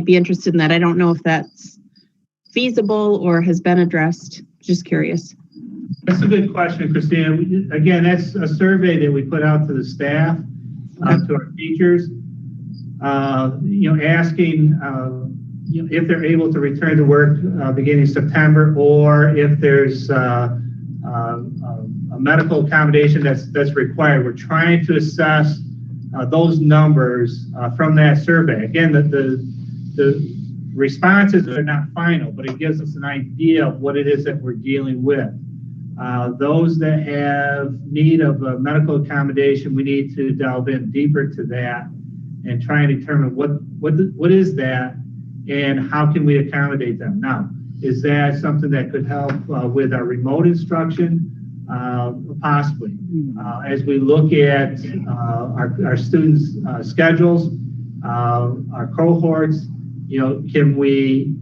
be interested in that. I don't know if that's feasible or has been addressed. Just curious. That's a good question, Christina. Again, that's a survey that we put out to the staff, to our teachers, asking if they're able to return to work beginning September, or if there's a medical accommodation that's required. We're trying to assess those numbers from that survey. Again, the responses are not final, but it gives us an idea of what it is that we're dealing with. Those that have need of a medical accommodation, we need to delve in deeper to that and try and determine what is that and how can we accommodate them. Now, is that something that could help with our remote instruction? Possibly. As we look at our students' schedules, our cohorts, can we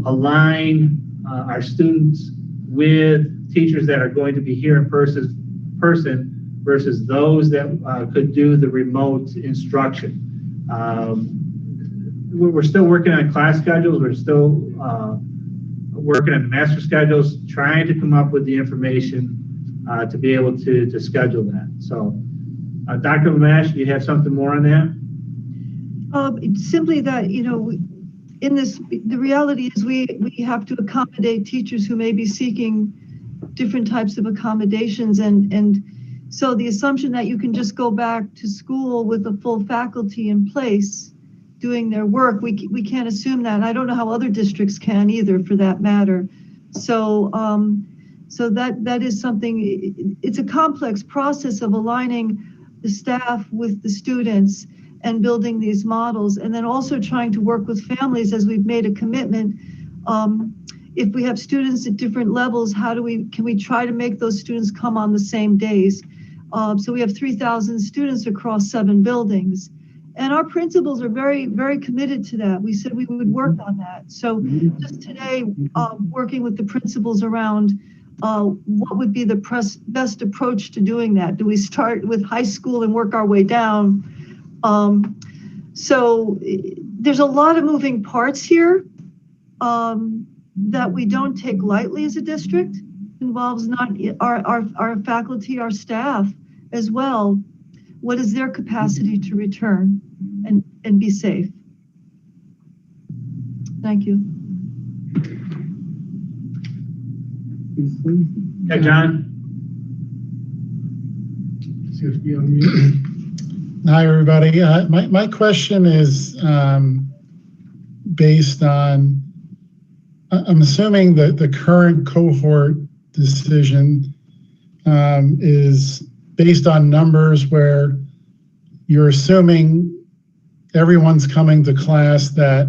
align our students with teachers that are going to be here in person versus those that could do the remote instruction? We're still working on class schedules. We're still working on the master schedules, trying to come up with the information to be able to schedule that. So, Dr. Lamash, do you have something more on that? Simply that, in this, the reality is we have to accommodate teachers who may be seeking different types of accommodations. And so the assumption that you can just go back to school with the full faculty in place doing their work, we can't assume that. And I don't know how other districts can either, for that matter. So so that is something, it's a complex process of aligning the staff with the students and building these models, and then also trying to work with families as we've made a commitment. If we have students at different levels, can we try to make those students come on the same days? So we have 3,000 students across 7 buildings. And our principals are very, very committed to that. We said we would work on that. So just today, working with the principals around what would be the best approach to doing that. Do we start with high school and work our way down? So there's a lot of moving parts here that we don't take lightly as a district. It involves not our faculty, our staff as well. What is their capacity to return and be safe? Thank you. Yeah, John. Hi, everybody. My question is based on, I'm assuming that the current cohort decision is based on numbers where you're assuming everyone's coming to class that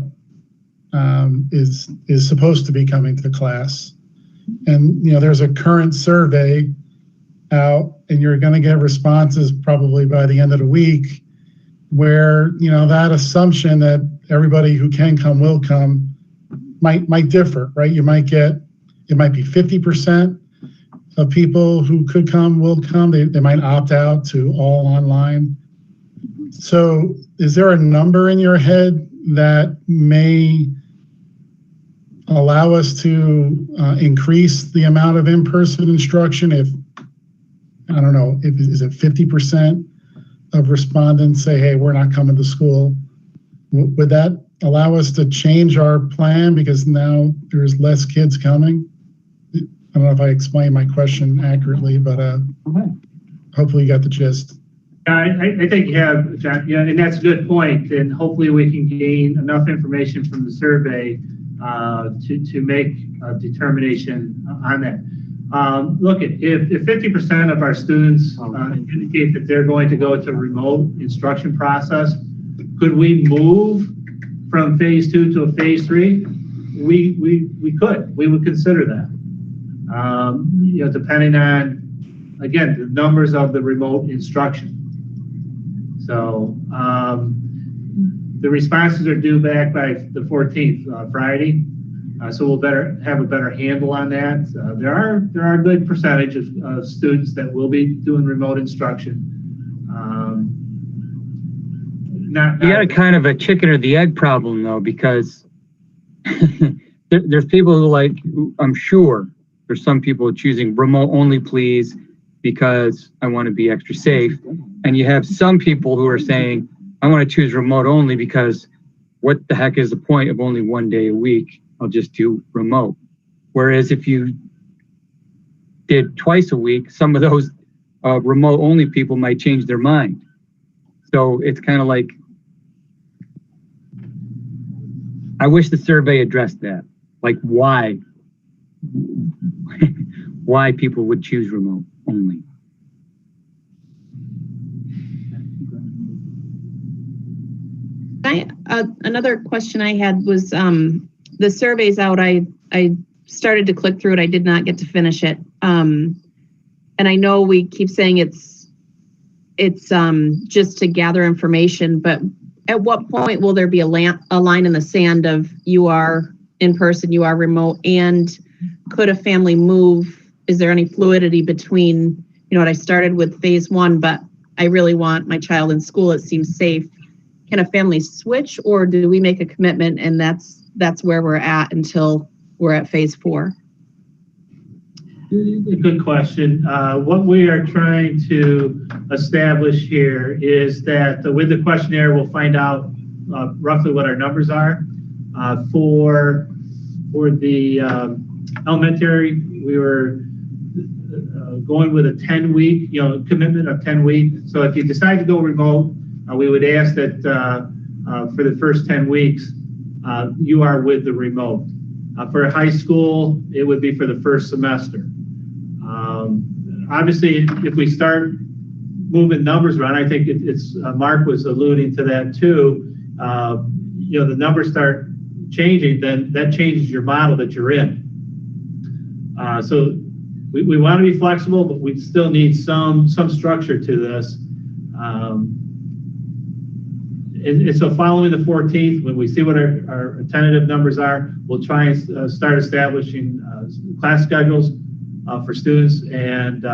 is supposed to be coming to class. And, there's a current survey out, and you're going to get responses probably by the end of the week where, that assumption that everybody who can come will come might differ, right? It might be 50%, of people who could come will come. They might opt out to all online. So is there a number in your head that may allow us to increase the amount of in-person instruction? If, I don't know, is it 50% of respondents say, hey, we're not coming to school? Would that allow us to change our plan because now there's less kids coming? I don't know if I explained my question accurately, but hopefully you got the gist. I think you have, John. Yeah, and that's a good point. And hopefully we can gain enough information from the survey to make a determination on that. Look, if 50% of our students indicate that they're going to go to remote instruction process, could we move from phase 2 to a phase 3? We could. We would consider that. Depending on, again, the numbers of the remote instruction. So the responses are due back by the 14th, Friday. So we'll have a better handle on that. There are a good percentage of students that will be doing remote instruction. You got a kind of a chicken or the egg problem though, because there's people who I'm sure there's some people choosing remote only, please, because I want to be extra safe. And you have some people who are saying, I want to choose remote only because what the heck is the point of only one day a week? I'll just do remote. Whereas if you did twice a week, some of those remote only people might change their mind. So it's kind of like, I wish the survey addressed that. Like why people would choose remote only. Another question I had was the survey's out. I started to click through it. I did not get to finish it. And I know we keep saying it's just to gather information, but at what point will there be a line in the sand of you are in person, you are remote, and could a family move? Is there any fluidity between, I started with phase 1, but I really want my child in school. It seems safe. Can a family switch, or do we make a commitment and that's where we're at until we're at phase 4? Good question. What we are trying to establish here is that with the questionnaire, we'll find out roughly what our numbers are. For the elementary, we were going with a 10-week, commitment of 10 weeks. So if you decide to go remote, we would ask that for the first 10 weeks, you are with the remote. For high school, it would be for the first semester. Obviously, if we start moving numbers around, I think it's Mark was alluding to that too. The numbers start changing, then that changes your model that you're in. So we want to be flexible, but we still need some structure to this. And so following the 14th, when we see what our tentative numbers are, we'll try and start establishing class schedules for students, and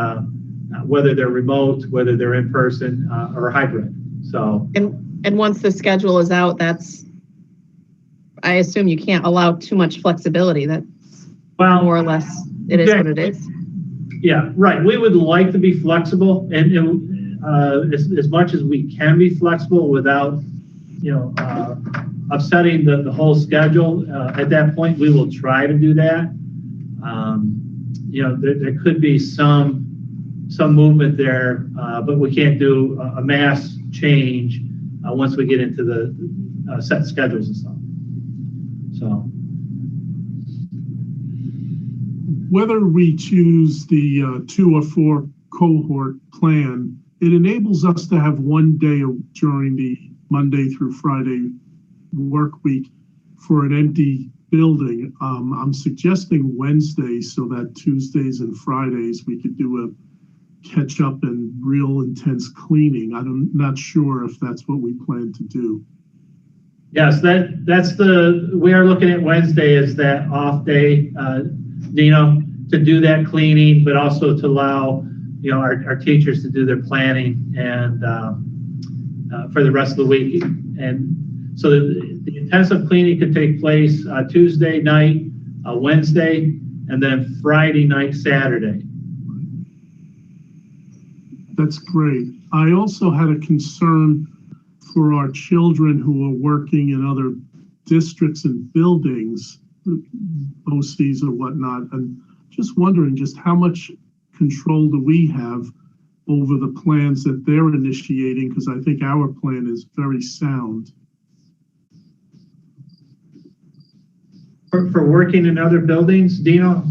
whether they're remote, whether they're in person or hybrid. So and once the schedule is out, I assume you can't allow too much flexibility. That's more or less it is what it is. Yeah, right. We would like to be flexible, and as much as we can be flexible without upsetting the whole schedule. At that point, we will try to do that. There could be some movement there, but we can't do a mass change once we get into the set schedules and stuff. So, whether we choose the 2 or 4 cohort plan, it enables us to have one day during the Monday through Friday work week for an empty building. I'm suggesting Wednesdays so that Tuesdays and Fridays we could do a catch up and real intense cleaning. I'm not sure if that's what we plan to do. Yes, we are looking at Wednesday as that off day, Dino. to do that cleaning, but also to allow, our teachers to do their planning and for the rest of the week. And so the intensive cleaning could take place Tuesday night, Wednesday, and then Friday night, Saturday. That's great. I also had a concern for our children who are working in other districts and buildings, OCs or whatnot, and just wondering just how much control do we have over the plans that they're initiating, because I think our plan is very sound. For working in other buildings, Dino?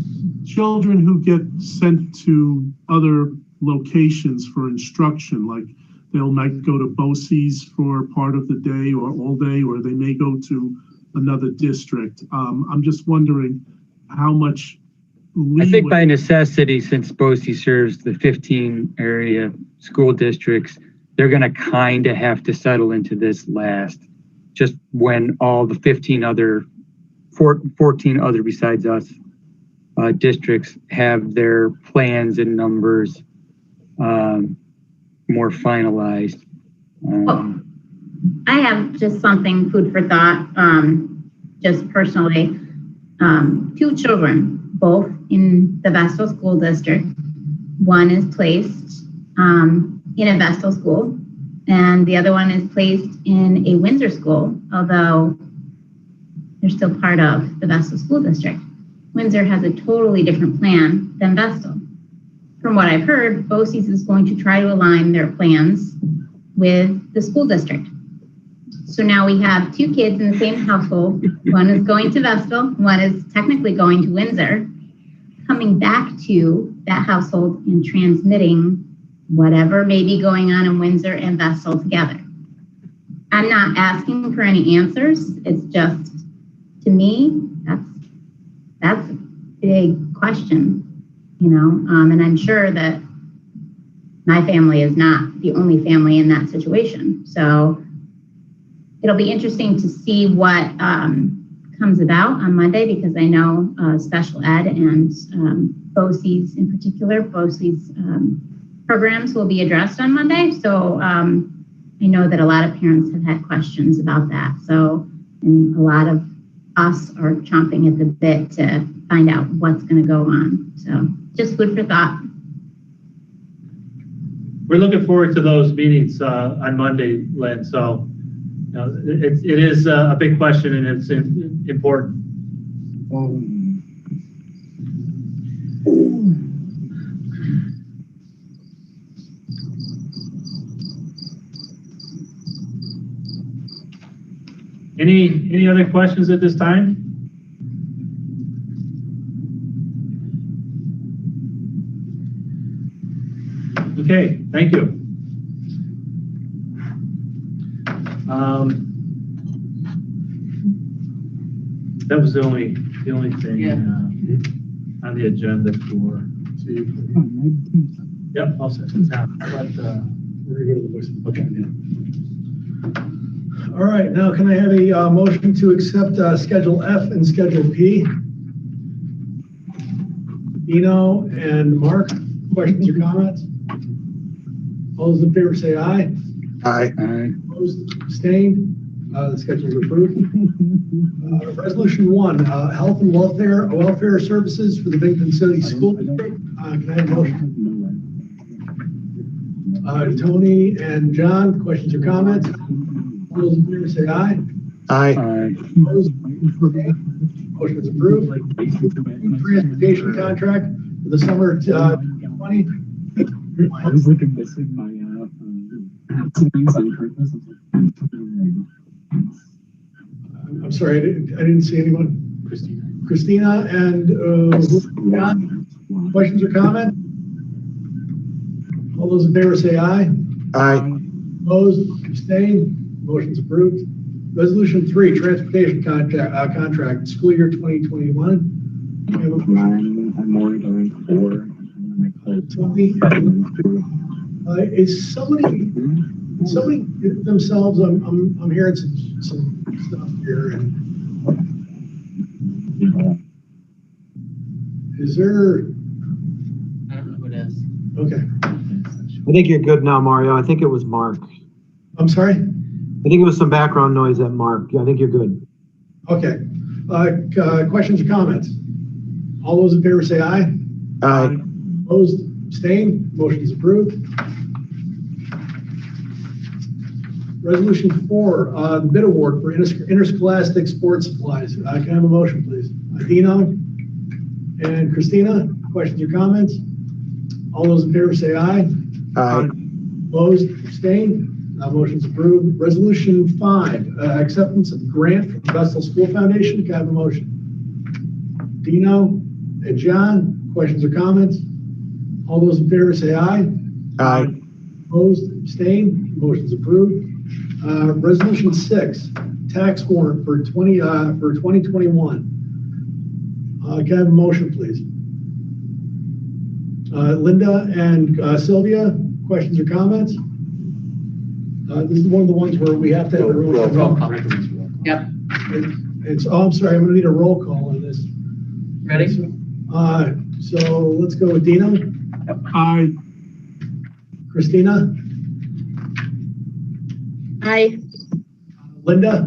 Children who get sent to other locations for instruction, like might go to BOCES for part of the day or all day, or they may go to another district. I'm just wondering how much leeway. I think by necessity, since BOCES serves the 15 area school districts, they're going to kind of have to settle into this last, just when all the 14 other besides us districts have their plans and numbers more finalized. I have just something food for thought, just personally. 2 children, both in the Vestal School District. One is placed in a Vestal school, and the other one is placed in a Windsor school, although they're still part of the Vestal School District. Windsor has a totally different plan than Vestal. From what I've heard, BOCES is going to try to align their plans with the school district. So now we have 2 kids in the same household. One is going to Vestal, one is technically going to Windsor, coming back to that household and transmitting whatever may be going on in Windsor and Vestal together. I'm not asking for any answers. It's just, to me, that's a big question, and I'm sure that my family is not the only family in that situation. So it'll be interesting to see what comes about on Monday, because I know special ed and BOCES in particular, BOCES programs will be addressed on Monday. So I know that a lot of parents have had questions about that. So, and a lot of us are chomping at the bit to find out what's going to go on. So just food for thought. We're looking forward to those meetings on Monday, Lynn. So it is a big question, and it's important. Any other questions at this time? Okay, thank you. That was the only thing on the agenda for. Yep, I'll set this out. We're gonna go to the voice. Okay. All right, now can I have a motion to accept Schedule F and Schedule P? Dino and Mark, questions or comments? All those in favor say aye. Aye. Opposed, abstained. The schedule is approved. Resolution 1, health and welfare services for the Binghamton City School District. Can I have a motion? Tony and John, questions or comments? All those in favor say aye. Aye. Opposed? Motion is approved. Transportation contract for the summer 2020. I'm sorry, I didn't see anyone. Christina and John, questions or comments? All those in favor say aye. Aye. Opposed, abstained, motion's approved. Resolution 3, transportation contract, school year 2021. Is somebody themselves? I'm hearing some stuff here, and Is there, I don't know who it is. okay, I think you're good now, Mario. I think it was Mark. I'm sorry? I think it was some background noise at Mark. I think you're good. Okay. Questions or comments? All those in favor say aye. Aye. Opposed, abstained, motion is approved. Resolution 4, the bid award for interscholastic sports supplies. Can I have a motion, please? Dino and Christina, questions or comments? All those in favor say aye. Aye. Opposed, abstained, motion's approved. Resolution 5, acceptance of grant from the Vestal School Foundation. Can I have a motion? Dino and John, questions or comments? All those in favor say aye. Aye. Opposed, abstained, motion's approved. Resolution 6, tax warrant for 2021. Can I have a motion, please? Linda and Sylvia, questions or comments? This is one of the ones where we have to have a roll call. Yep. Oh, I'm sorry, I'm gonna need a roll call on this. Ready? So let's go with Dino. Aye. Christina. Aye. Linda.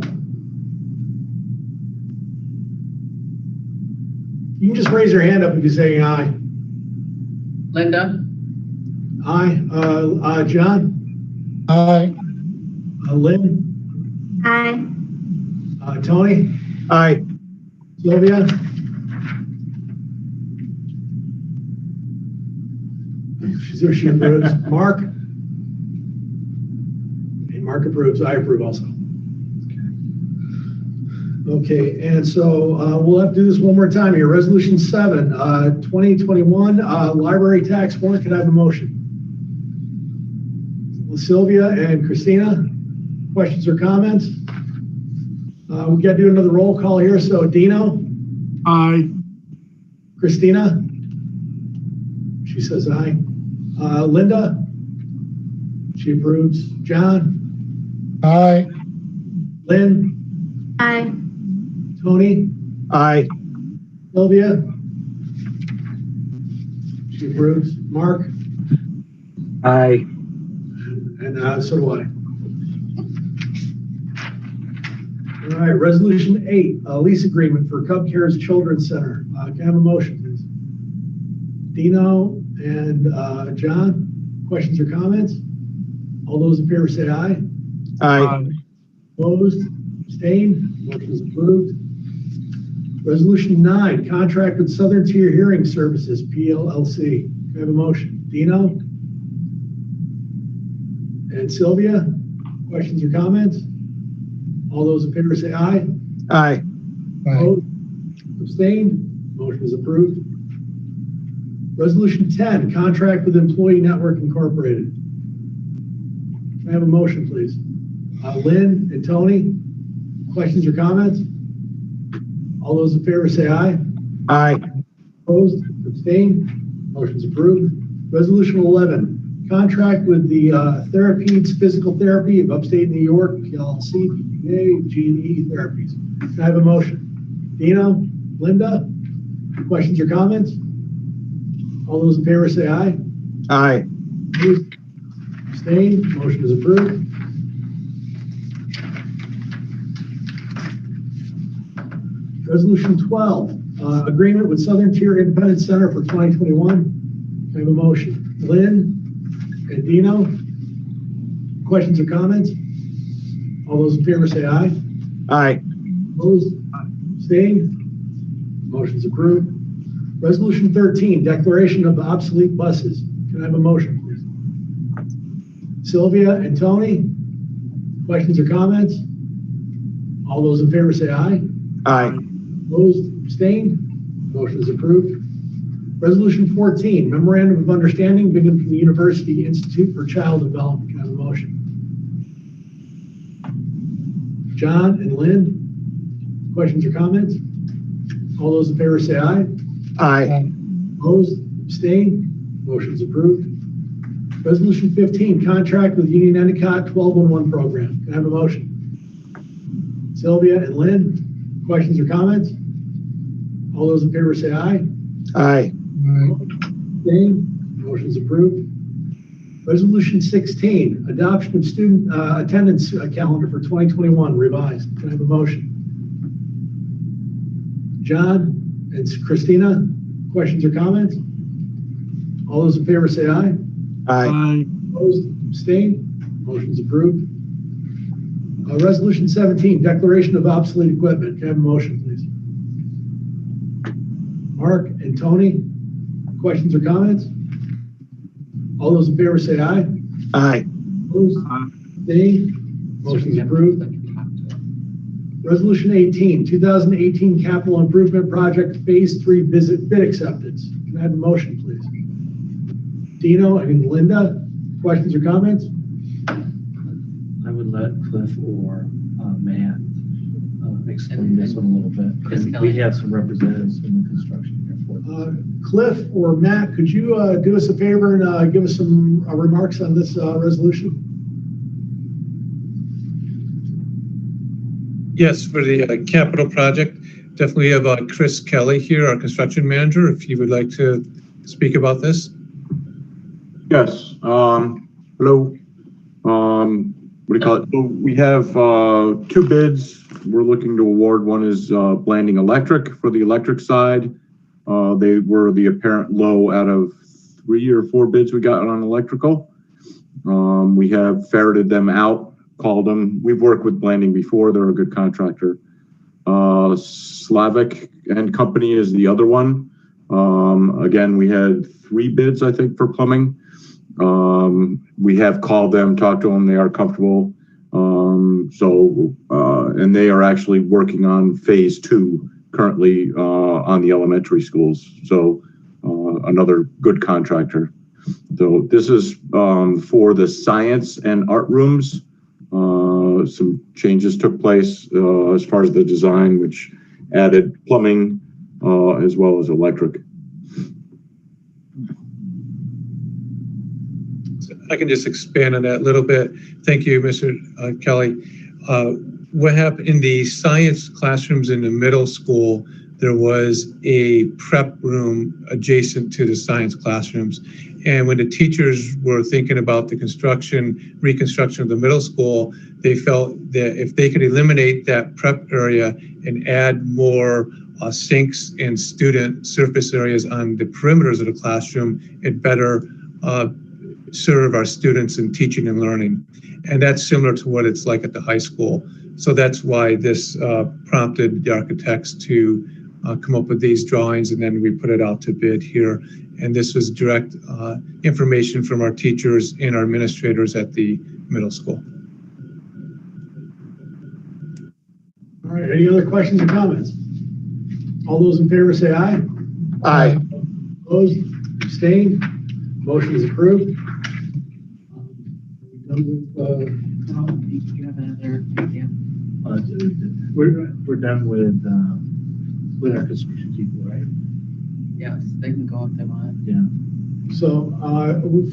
You can just raise your hand up if you're saying aye. Linda? Aye. John. Aye. Lynn. Aye. Tony. Aye. Sylvia. She approves. Mark. And Mark approves. I approve also. Okay, and so we'll have to do this one more time here. Resolution 7, 2021 library tax warrant. Can I have a motion? Sylvia and Christina, questions or comments? We got to do another roll call here. So Dino. Aye. Christina. She says aye. Linda. She approves. John. Aye. Lynn. Aye. Tony. Aye. Sylvia. She approves. Mark. Aye. And so do I. All right, resolution 8, lease agreement for Cub Cares Children's Center. Can I have a motion, please? Dino and John, questions or comments? All those in favor say aye. Aye. Opposed, abstained, motion is approved. Resolution 9, contract with Southern Tier Hearing Services, PLLC. Can I have a motion? Dino and Sylvia, questions or comments? All those in favor say aye. Aye. Opposed, abstained, motion is approved. Resolution 10, contract with Employee Network Incorporated. Can I have a motion, please? Lynn and Tony, questions or comments? All those in favor say aye. Aye. Opposed, abstained, motion's approved. Resolution 11, contract with the Therapedes Physical Therapy of Upstate New York, PLC, PPA, G&E Therapies. Can I have a motion? Dino, Linda, questions or comments? All those in favor say aye. Aye. Opposed, abstained, motion is approved. Resolution 12, agreement with Southern Tier Independent Center for 2021. Can I have a motion? Lynn and Dino, questions or comments? All those in favor say aye. Aye. Opposed, abstained, motion's approved. Resolution 13, declaration of obsolete buses. Can I have a motion, please? Sylvia and Tony, questions or comments? All those in favor say aye. Aye. Opposed, abstained, motion is approved. Resolution 14, memorandum of understanding, Binghamton University Institute for Child Development. Can I have a motion? John and Lynn, questions or comments? All those in favor say aye. Aye. Opposed, abstained, motion is approved. Resolution 15, contract with Union Endicott 1211 program. Can I have a motion? Sylvia and Lynn, questions or comments? All those in favor say aye. Aye. Abstained? Motion's approved. Resolution 16, adoption of student attendance calendar for 2021 revised. Can I have a motion? John, it's Christina. Questions or comments? All those in favor say aye. Aye. Opposed? Abstained? Motion's approved. Resolution 17, declaration of obsolete equipment. Can I have a motion, please? Mark and Tony, questions or comments? All those in favor say aye. Aye. Opposed? Abstained? Motion's approved. Resolution 18, 2018 Capital Improvement Project Phase 3 bid acceptance. Can I have a motion, please? Dino and Linda, questions or comments? I would let Cliff or Matt explain this one a little bit, because we have some representatives in the construction here for Cliff or Matt, could you do us a favor and give us some remarks on this resolution? Yes, for the capital project, definitely have Chris Kelly here, our construction manager, if you would like to speak about this. Yes. Hello. What do you call it? So we have 2 bids we're looking to award. One is Blanding Electric for the electric side. They were the apparent low out of 3 or 4 bids we got on electrical. We have ferreted them out, called them. We've worked with Blanding before. They're a good contractor. Slavic and Company is the other one. Again, we had 3 bids, I think, for plumbing. We have called them, talked to them. They are comfortable. And they are actually working on phase 2 currently on the elementary schools. So another good contractor. So this is for the science and art rooms. Some changes took place as far as the design, which added plumbing as well as electric. I can just expand on that a little bit. Thank you, Mr. Kelly. What happened in the science classrooms in the middle school, there was a prep room adjacent to the science classrooms. And when the teachers were thinking about the reconstruction of the middle school, they felt that if they could eliminate that prep area and add more sinks and student surface areas on the perimeters of the classroom, it better serve our students in teaching and learning. And that's similar to what it's like at the high school. So that's why this prompted the architects to come up with these drawings, and then we put it out to bid here. And this was direct information from our teachers and our administrators at the middle school. All right, any other questions or comments? All those in favor say aye. Aye. Opposed? Abstained? Motion is approved. You have another idea? we're done with our construction people, right? Yes, they can go if they want. Yeah. So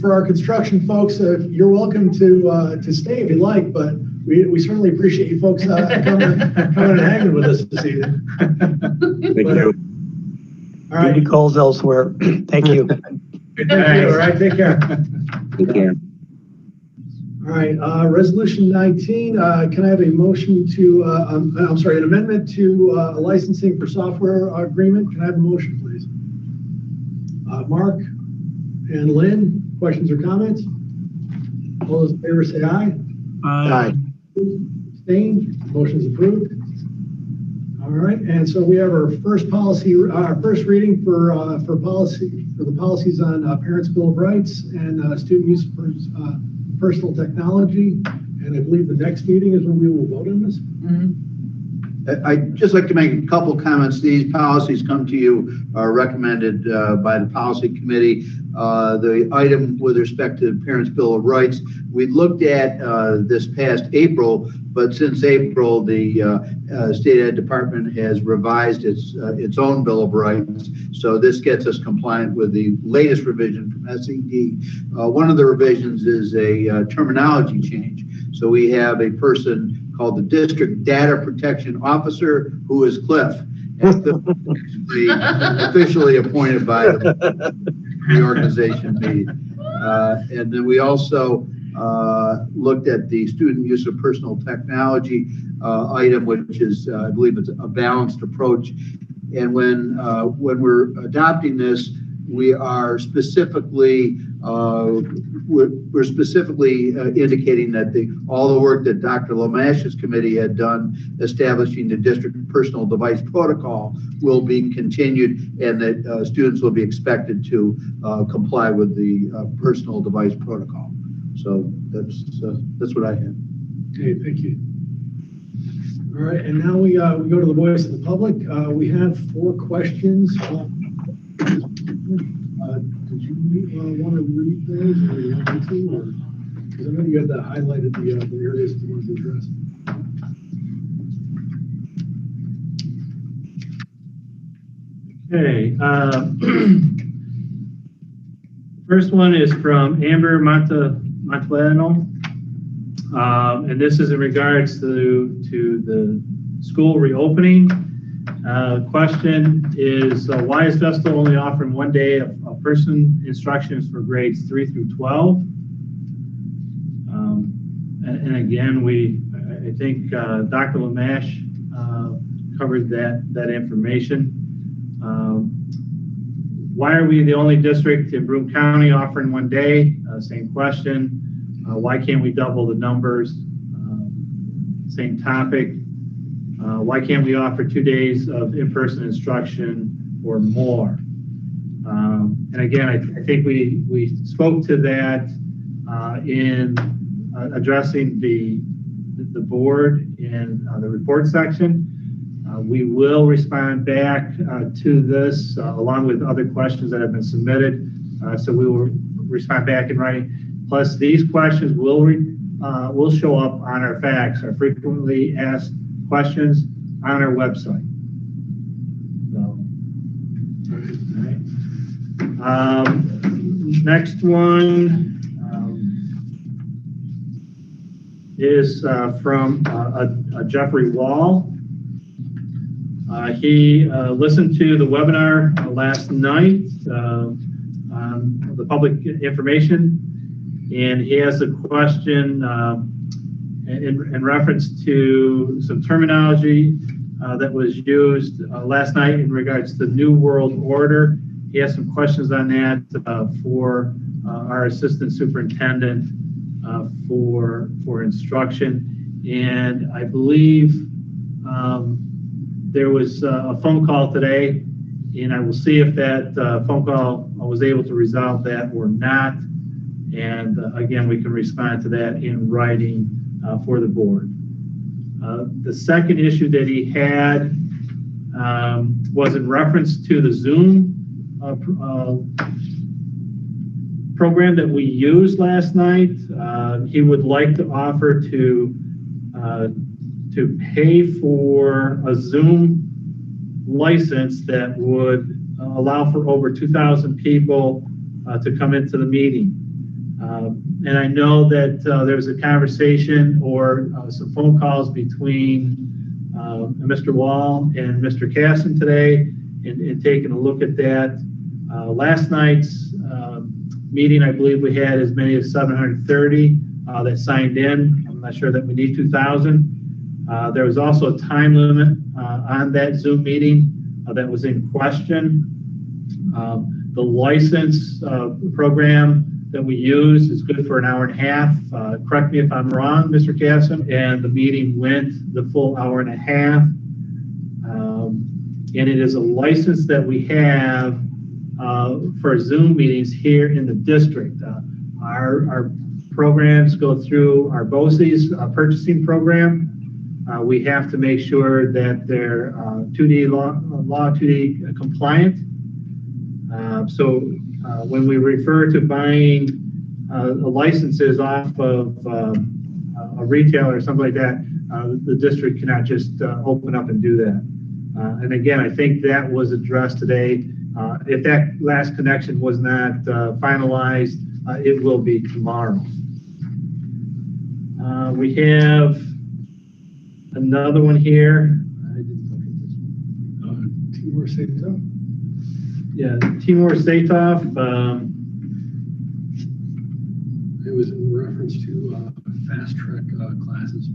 for our construction folks, you're welcome to stay if you'd like, but we certainly appreciate you folks coming and hanging with us this evening. Thank you. All right. Duty calls elsewhere. Thank you. Thank you. All right, take care. Take care. All right, resolution 19, can I have a motion to, I'm sorry, an amendment to licensing for software agreement? Can I have a motion, please? Mark and Lynn, questions or comments? All those in favor say aye. Aye. Abstained, motion is approved. All right, and so we have our first policy, our first reading for the policies on Parents' Bill of Rights and student use for personal technology, and I believe the next meeting is when we will vote on this. I'd just like to make a couple comments. These policies come to you, are recommended by the policy committee. The item with respect to the Parents' Bill of Rights, we looked at this past April, but since April, the State Ed Department has revised its own Bill of Rights. So this gets us compliant with the latest revision from SED. One of the revisions is a terminology change. So we have a person called the District Data Protection Officer, who is Cliff. officially appointed by the organization meeting. And then we also looked at the student use of personal technology item, which is, I believe it's a balanced approach. And when we're adopting this, we are specifically we're specifically indicating that all the work that Dr. Lamash's committee had done establishing the district personal device protocol will be continued, and that students will be expected to comply with the personal device protocol. So that's what I had. Okay, thank you. All right, and now we go to the voice of the public. We have 4 questions. Did you want to read those, or you want me to? Because I know you had highlighted the areas you wanted to address. Okay. First one is from Amber Montalano, and this is in regards to the school reopening. Question is, why is Vestal only offering 1 day of person instructions for grades 3 through 12? And again, I think Dr. Lamash covered that information. Why are we the only district in Broome County offering 1 day? Same question. Why can't we double the numbers? Same topic. Why can't we offer 2 days of in-person instruction or more? And again, I think we spoke to that in addressing the board in the report section. We will respond back to this along with other questions that have been submitted. So we will respond back in writing. Plus, these questions will show up on our facts, our frequently asked questions on our website. So, all right. Next one is from Jeffrey Wall. He listened to the webinar last night on the public information, and he has a question in reference to some terminology that was used last night in regards to the New World Order. He has some questions on that for our assistant superintendent for instruction. And I believe there was a phone call today, and I will see if that phone call was able to resolve that or not. And again, we can respond to that in writing for the board. The second issue that he had was in reference to the Zoom program that we used last night. He would like to offer to pay for a Zoom license that would allow for over 2,000 people to come into the meeting. And I know that there was a conversation or some phone calls between Mr. Wall and Mr. Casson today in taking a look at that. Last night's meeting, I believe we had as many as 730 that signed in. I'm not sure that we need 2,000. There was also a time limit on that Zoom meeting that was in question. The license program that we use is good for an hour and a half. Correct me if I'm wrong, Mr. Casson. And the meeting went the full hour and a half. And it is a license that we have for Zoom meetings here in the district. Our programs go through our BOCES purchasing program. We have to make sure that they're 2D law 2D compliant. So when we refer to buying licenses off of a retailer or something like that, the district cannot just open up and do that. And again, I think that was addressed today. If that last connection was not finalized, it will be tomorrow. We have another one here. I didn't look at this one. Timur Satov? Yeah, Timur Satov, It was in reference to fast track classes.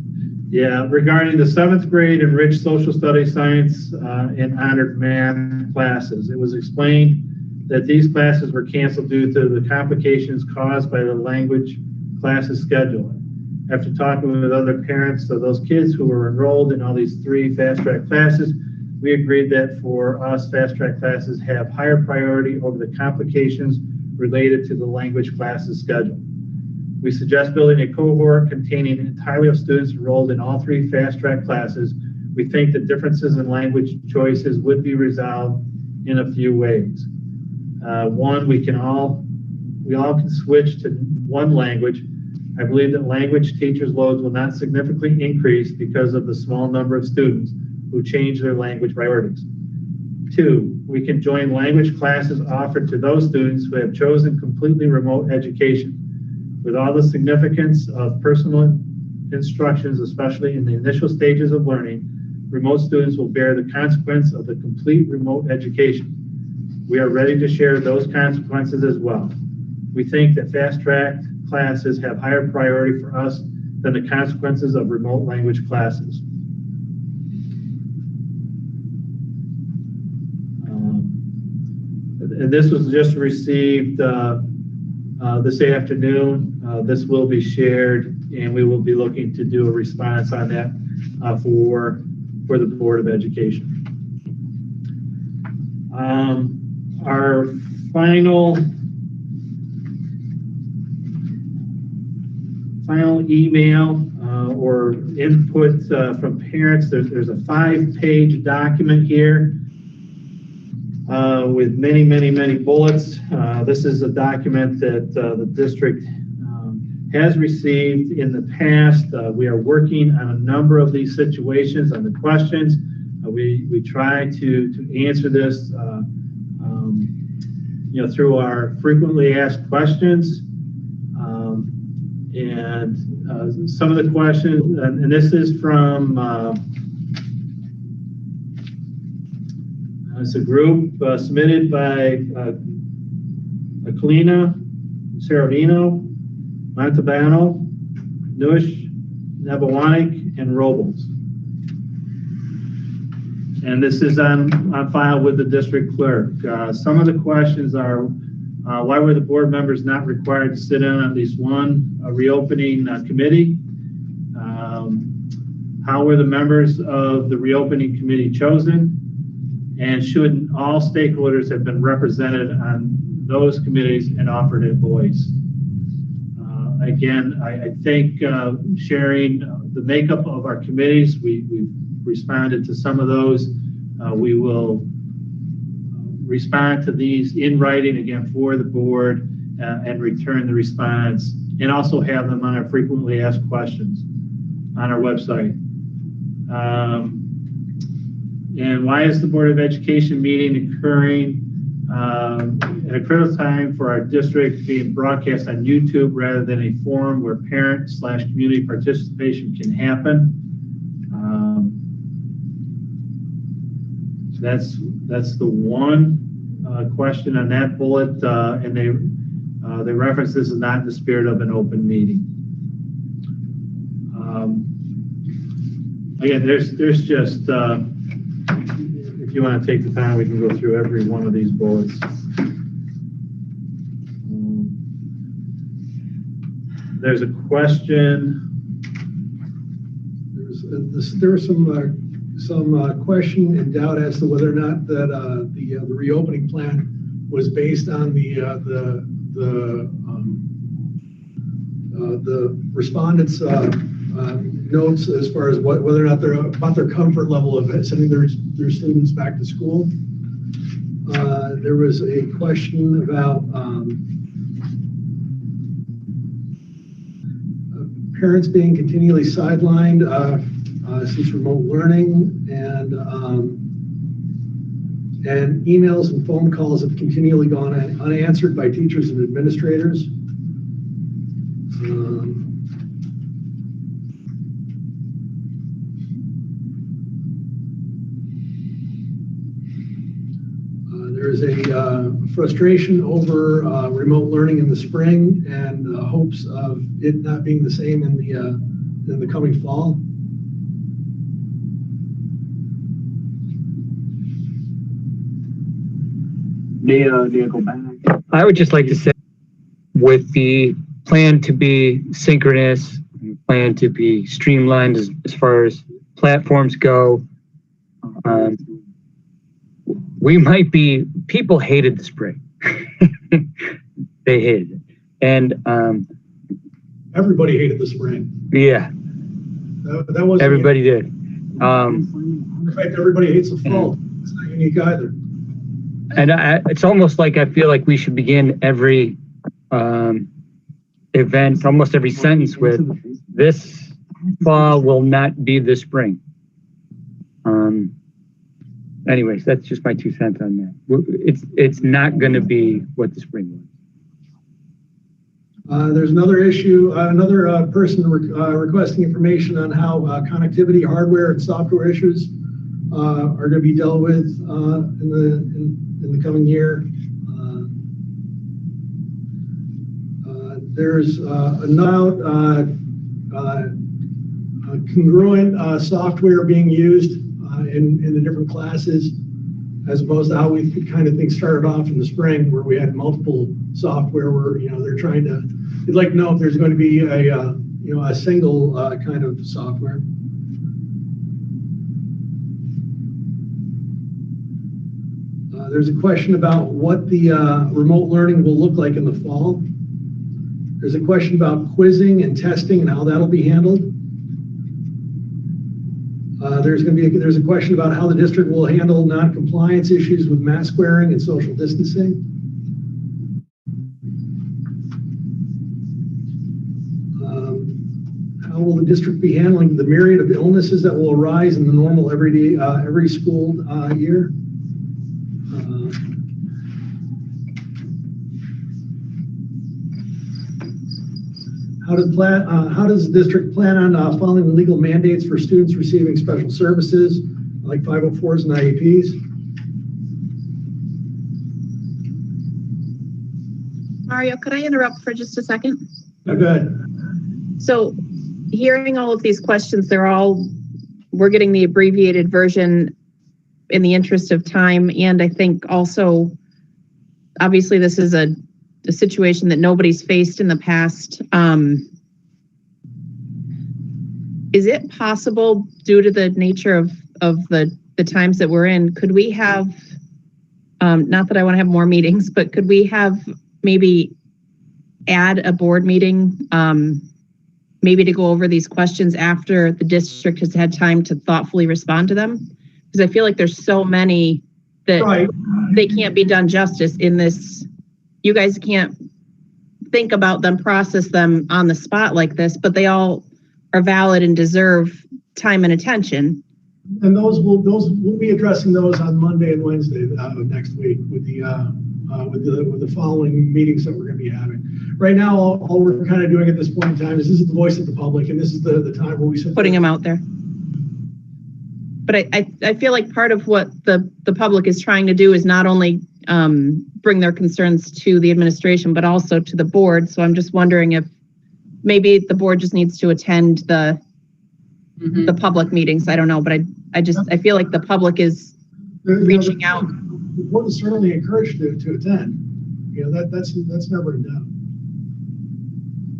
yeah, regarding the 7th grade enriched social studies, science, and honored math classes. It was explained that these classes were canceled due to the complications caused by the language classes schedule. After talking with other parents of those kids who were enrolled in all these 3 fast track classes, we agreed that for us, fast track classes have higher priority over the complications related to the language classes schedule. We suggest building a cohort containing entirely of students enrolled in all 3 fast track classes. We think the differences in language choices would be resolved in a few ways. One, we all can switch to one language. I believe that language teachers' loads will not significantly increase because of the small number of students who change their language priorities. 2, we can join language classes offered to those students who have chosen completely remote education. With all the significance of personal instructions, especially in the initial stages of learning, remote students will bear the consequence of the complete remote education. We are ready to share those consequences as well. We think that fast track classes have higher priority for us than the consequences of remote language classes. And this was just received this afternoon. This will be shared, and we will be looking to do a response on that for the Board of Education. Our final email or input from parents. There's a 5-page document here with many bullets. This is a document that the district has received in the past. We are working on a number of these situations, on the questions. We try to answer this through our frequently asked questions. And some of the questions, and this is from, it's a group submitted by Kalina, Serodino, Montalbano, Nush, Nebawanik, and Robles. And this is on file with the district clerk. Some of the questions are, why were the board members not required to sit in on at least one reopening committee? How were the members of the reopening committee chosen? And should all stakeholders have been represented on those committees and offered a voice? Again, I think sharing the makeup of our committees, we've responded to some of those. We will respond to these in writing again for the board and return the response, and also have them on our frequently asked questions on our website. And why is the Board of Education meeting occurring at a critical time for our district being broadcast on YouTube rather than a forum where parent/community participation can happen? That's the one question on that bullet, and they reference this is not in the spirit of an open meeting. Again, there's just, if you want to take the time, we can go through every one of these bullets. There's a question. There was some question and doubt as to whether or not that the reopening plan was based on the respondents' notes as far as whether or not they're about their comfort level of sending their students back to school. There was a question about parents being continually sidelined since remote learning, and emails and phone calls have continually gone unanswered by teachers and administrators. there's a frustration over remote learning in the spring and hopes of it not being the same in the coming fall. Go back. I would just like to say, with the plan to be synchronous, plan to be streamlined as far as platforms go, we might be, people hated the spring. They hated it. And everybody hated the spring. Yeah. That was everybody did. In fact, everybody hates the fall. It's not unique either. And it's almost like I feel like we should begin every event, almost every sentence with, this fall will not be the spring. Anyways, that's just my 2 cents on that. It's not going to be what the spring was. There's another issue, another person requesting information on how connectivity hardware and software issues are going to be dealt with in the coming year. There's congruent software being used in the different classes, as opposed to how we kind of things started off in the spring, where we had multiple software where, they're trying to, they'd like to know if there's going to be a single kind of software. There's a question about what the remote learning will look like in the fall. There's a question about quizzing and testing and how that'll be handled. There's a question about how the district will handle non-compliance issues with mask wearing and social distancing. How will the district be handling the myriad of illnesses that will arise in the normal every school year? How does the district plan on following the legal mandates for students receiving special services like 504s and IEPs? Mario, could I interrupt for just a second? Go ahead. So hearing all of these questions, we're getting the abbreviated version in the interest of time. And I think also, obviously this is a situation that nobody's faced in the past. Is it possible, due to the nature of the times that we're in, could we have, not that I want to have more meetings, but could we have maybe add a board meeting, maybe to go over these questions after the district has had time to thoughtfully respond to them? Because I feel like there's so many that they can't be done justice in this. You guys can't think about them, process them on the spot like this, but they all are valid and deserve time and attention. And we'll be addressing those on Monday and Wednesday of next week with the following meetings that we're going to be having. Right now, all we're kind of doing at this point in time is this is the voice of the public, and this is the time where we sit putting them out there. But I feel like part of what the public is trying to do is not only bring their concerns to the administration, but also to the board. So I'm just wondering if maybe the board just needs to attend the public meetings. I don't know, but I feel like the public is reaching out. The board is certainly encouraged to attend. That's never in doubt.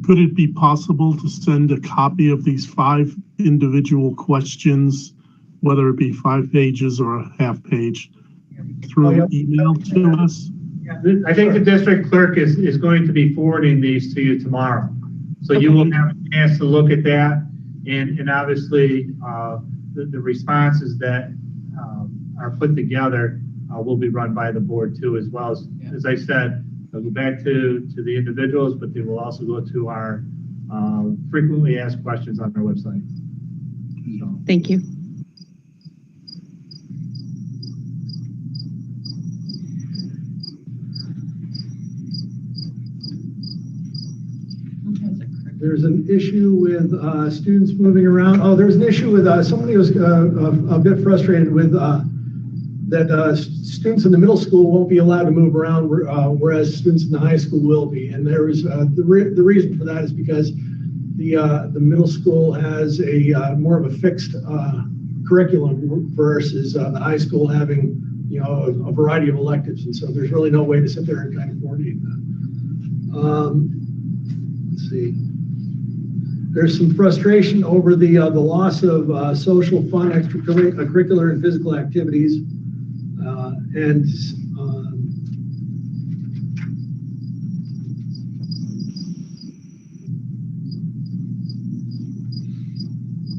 Could it be possible to send a copy of these 5 individual questions, whether it be 5 pages or a half page, through email to us? I think the district clerk is going to be forwarding these to you tomorrow. So you will have a chance to look at that, and obviously the responses that are put together will be run by the board too, as well as I said, they'll go back to the individuals, but they will also go to our frequently asked questions on our website. So. Thank you. There's an issue with students moving around. Oh, there's an issue with somebody was a bit frustrated with students in the middle school won't be allowed to move around, whereas students in the high school will be. And there is the reason for that is because the middle school has a more of a fixed curriculum versus the high school having a variety of electives, and so there's really no way to sit there and kind of coordinate that. Let's see. There's some frustration over the loss of social fun, extracurricular and physical activities, and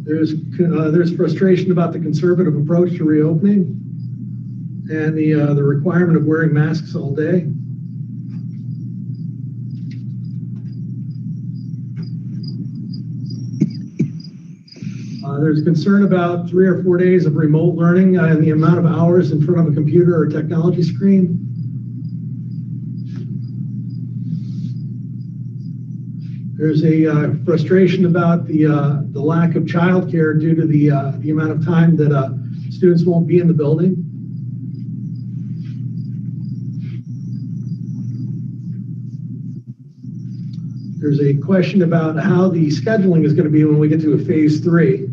there's frustration about the conservative approach to reopening and the requirement of wearing masks all day. There's concern about 3 or 4 days of remote learning and the amount of hours in front of a computer or technology screen. There's a frustration about the lack of childcare due to the amount of time that students won't be in the building. There's a question about how the scheduling is going to be when we get to a phase 3.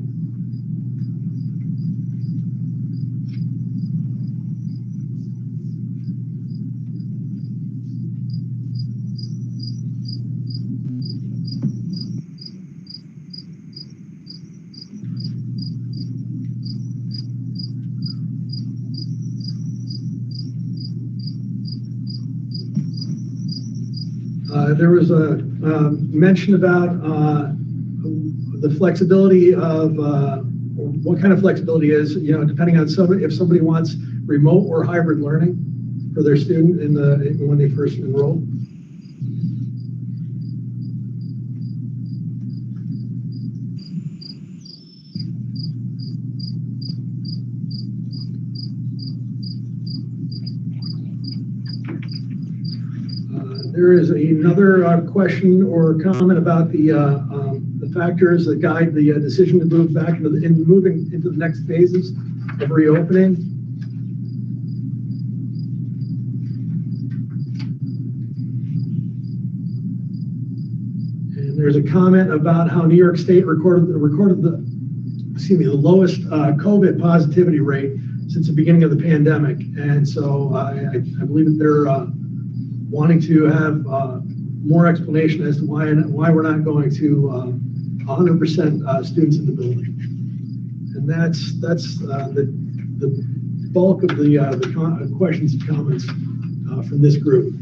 There was a mention about the flexibility of what kind of flexibility is, depending on if somebody wants remote or hybrid learning for their student when they first enroll. There is another question or comment about the factors that guide the decision to move back moving into the next phases of reopening. And there's a comment about how New York State recorded the lowest COVID positivity rate since the beginning of the pandemic, and so I believe that they're wanting to have more explanation as to why we're not going to 100% students in the building, and that's the bulk of the questions and comments from this group.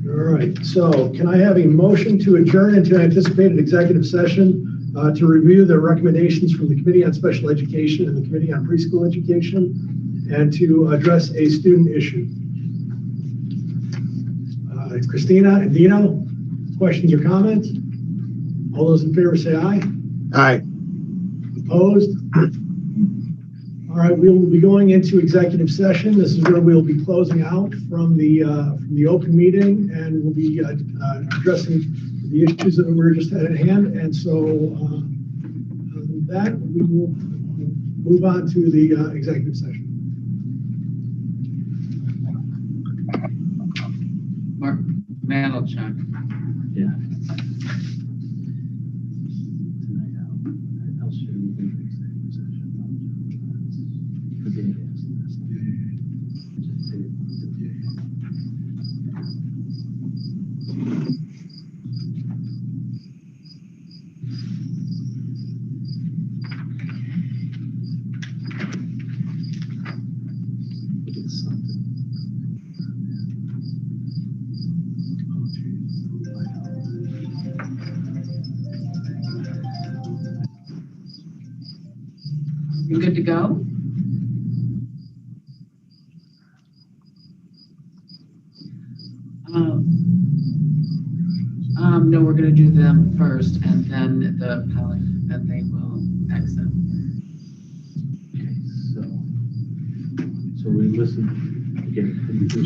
All right, so can I have a motion to adjourn into anticipated executive session to review the recommendations from the Committee on Special Education and the Committee on Preschool Education, and to address a student issue? Christina and Dino, questions or comments? All those in favor say aye. Aye. Opposed? All right, we will be going into executive session. This is where we'll be closing out from the open meeting, and we'll be addressing the issues that were just at hand. And so that we will move on to the executive session. Mark, Mandelchuk. Yeah. You good to go? No, we're going to do them first, and then the public, and they will exit. Okay, so we listen again. Do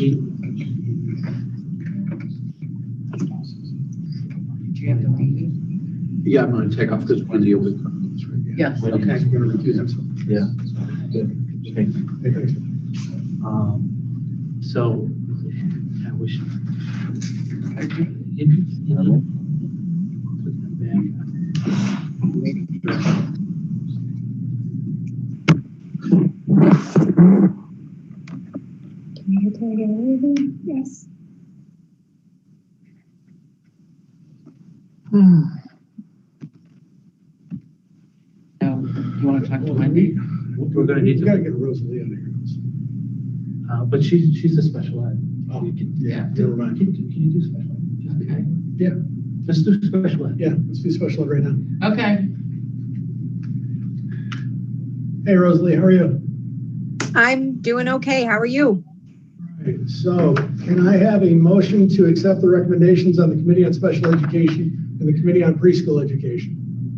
you have the meeting? Yeah, I'm going to take off because Wendy will be coming. Yes, okay. We're going to do that. Yeah. Good. Thank you. Hey, thanks. So, I wish. Yes. You want to talk to Wendy? We're gonna need We gotta to, get Rosalie out of here. but she's a special ed. Oh, Yeah. never mind. Can you do special ed? Okay. Yeah. Let's do special ed. Yeah, let's do special ed right now. Okay. Hey, Rosalie, how are you? I'm doing okay. How are you? Right, so can I have a motion to accept the recommendations on the Committee on Special Education and the Committee on Preschool Education?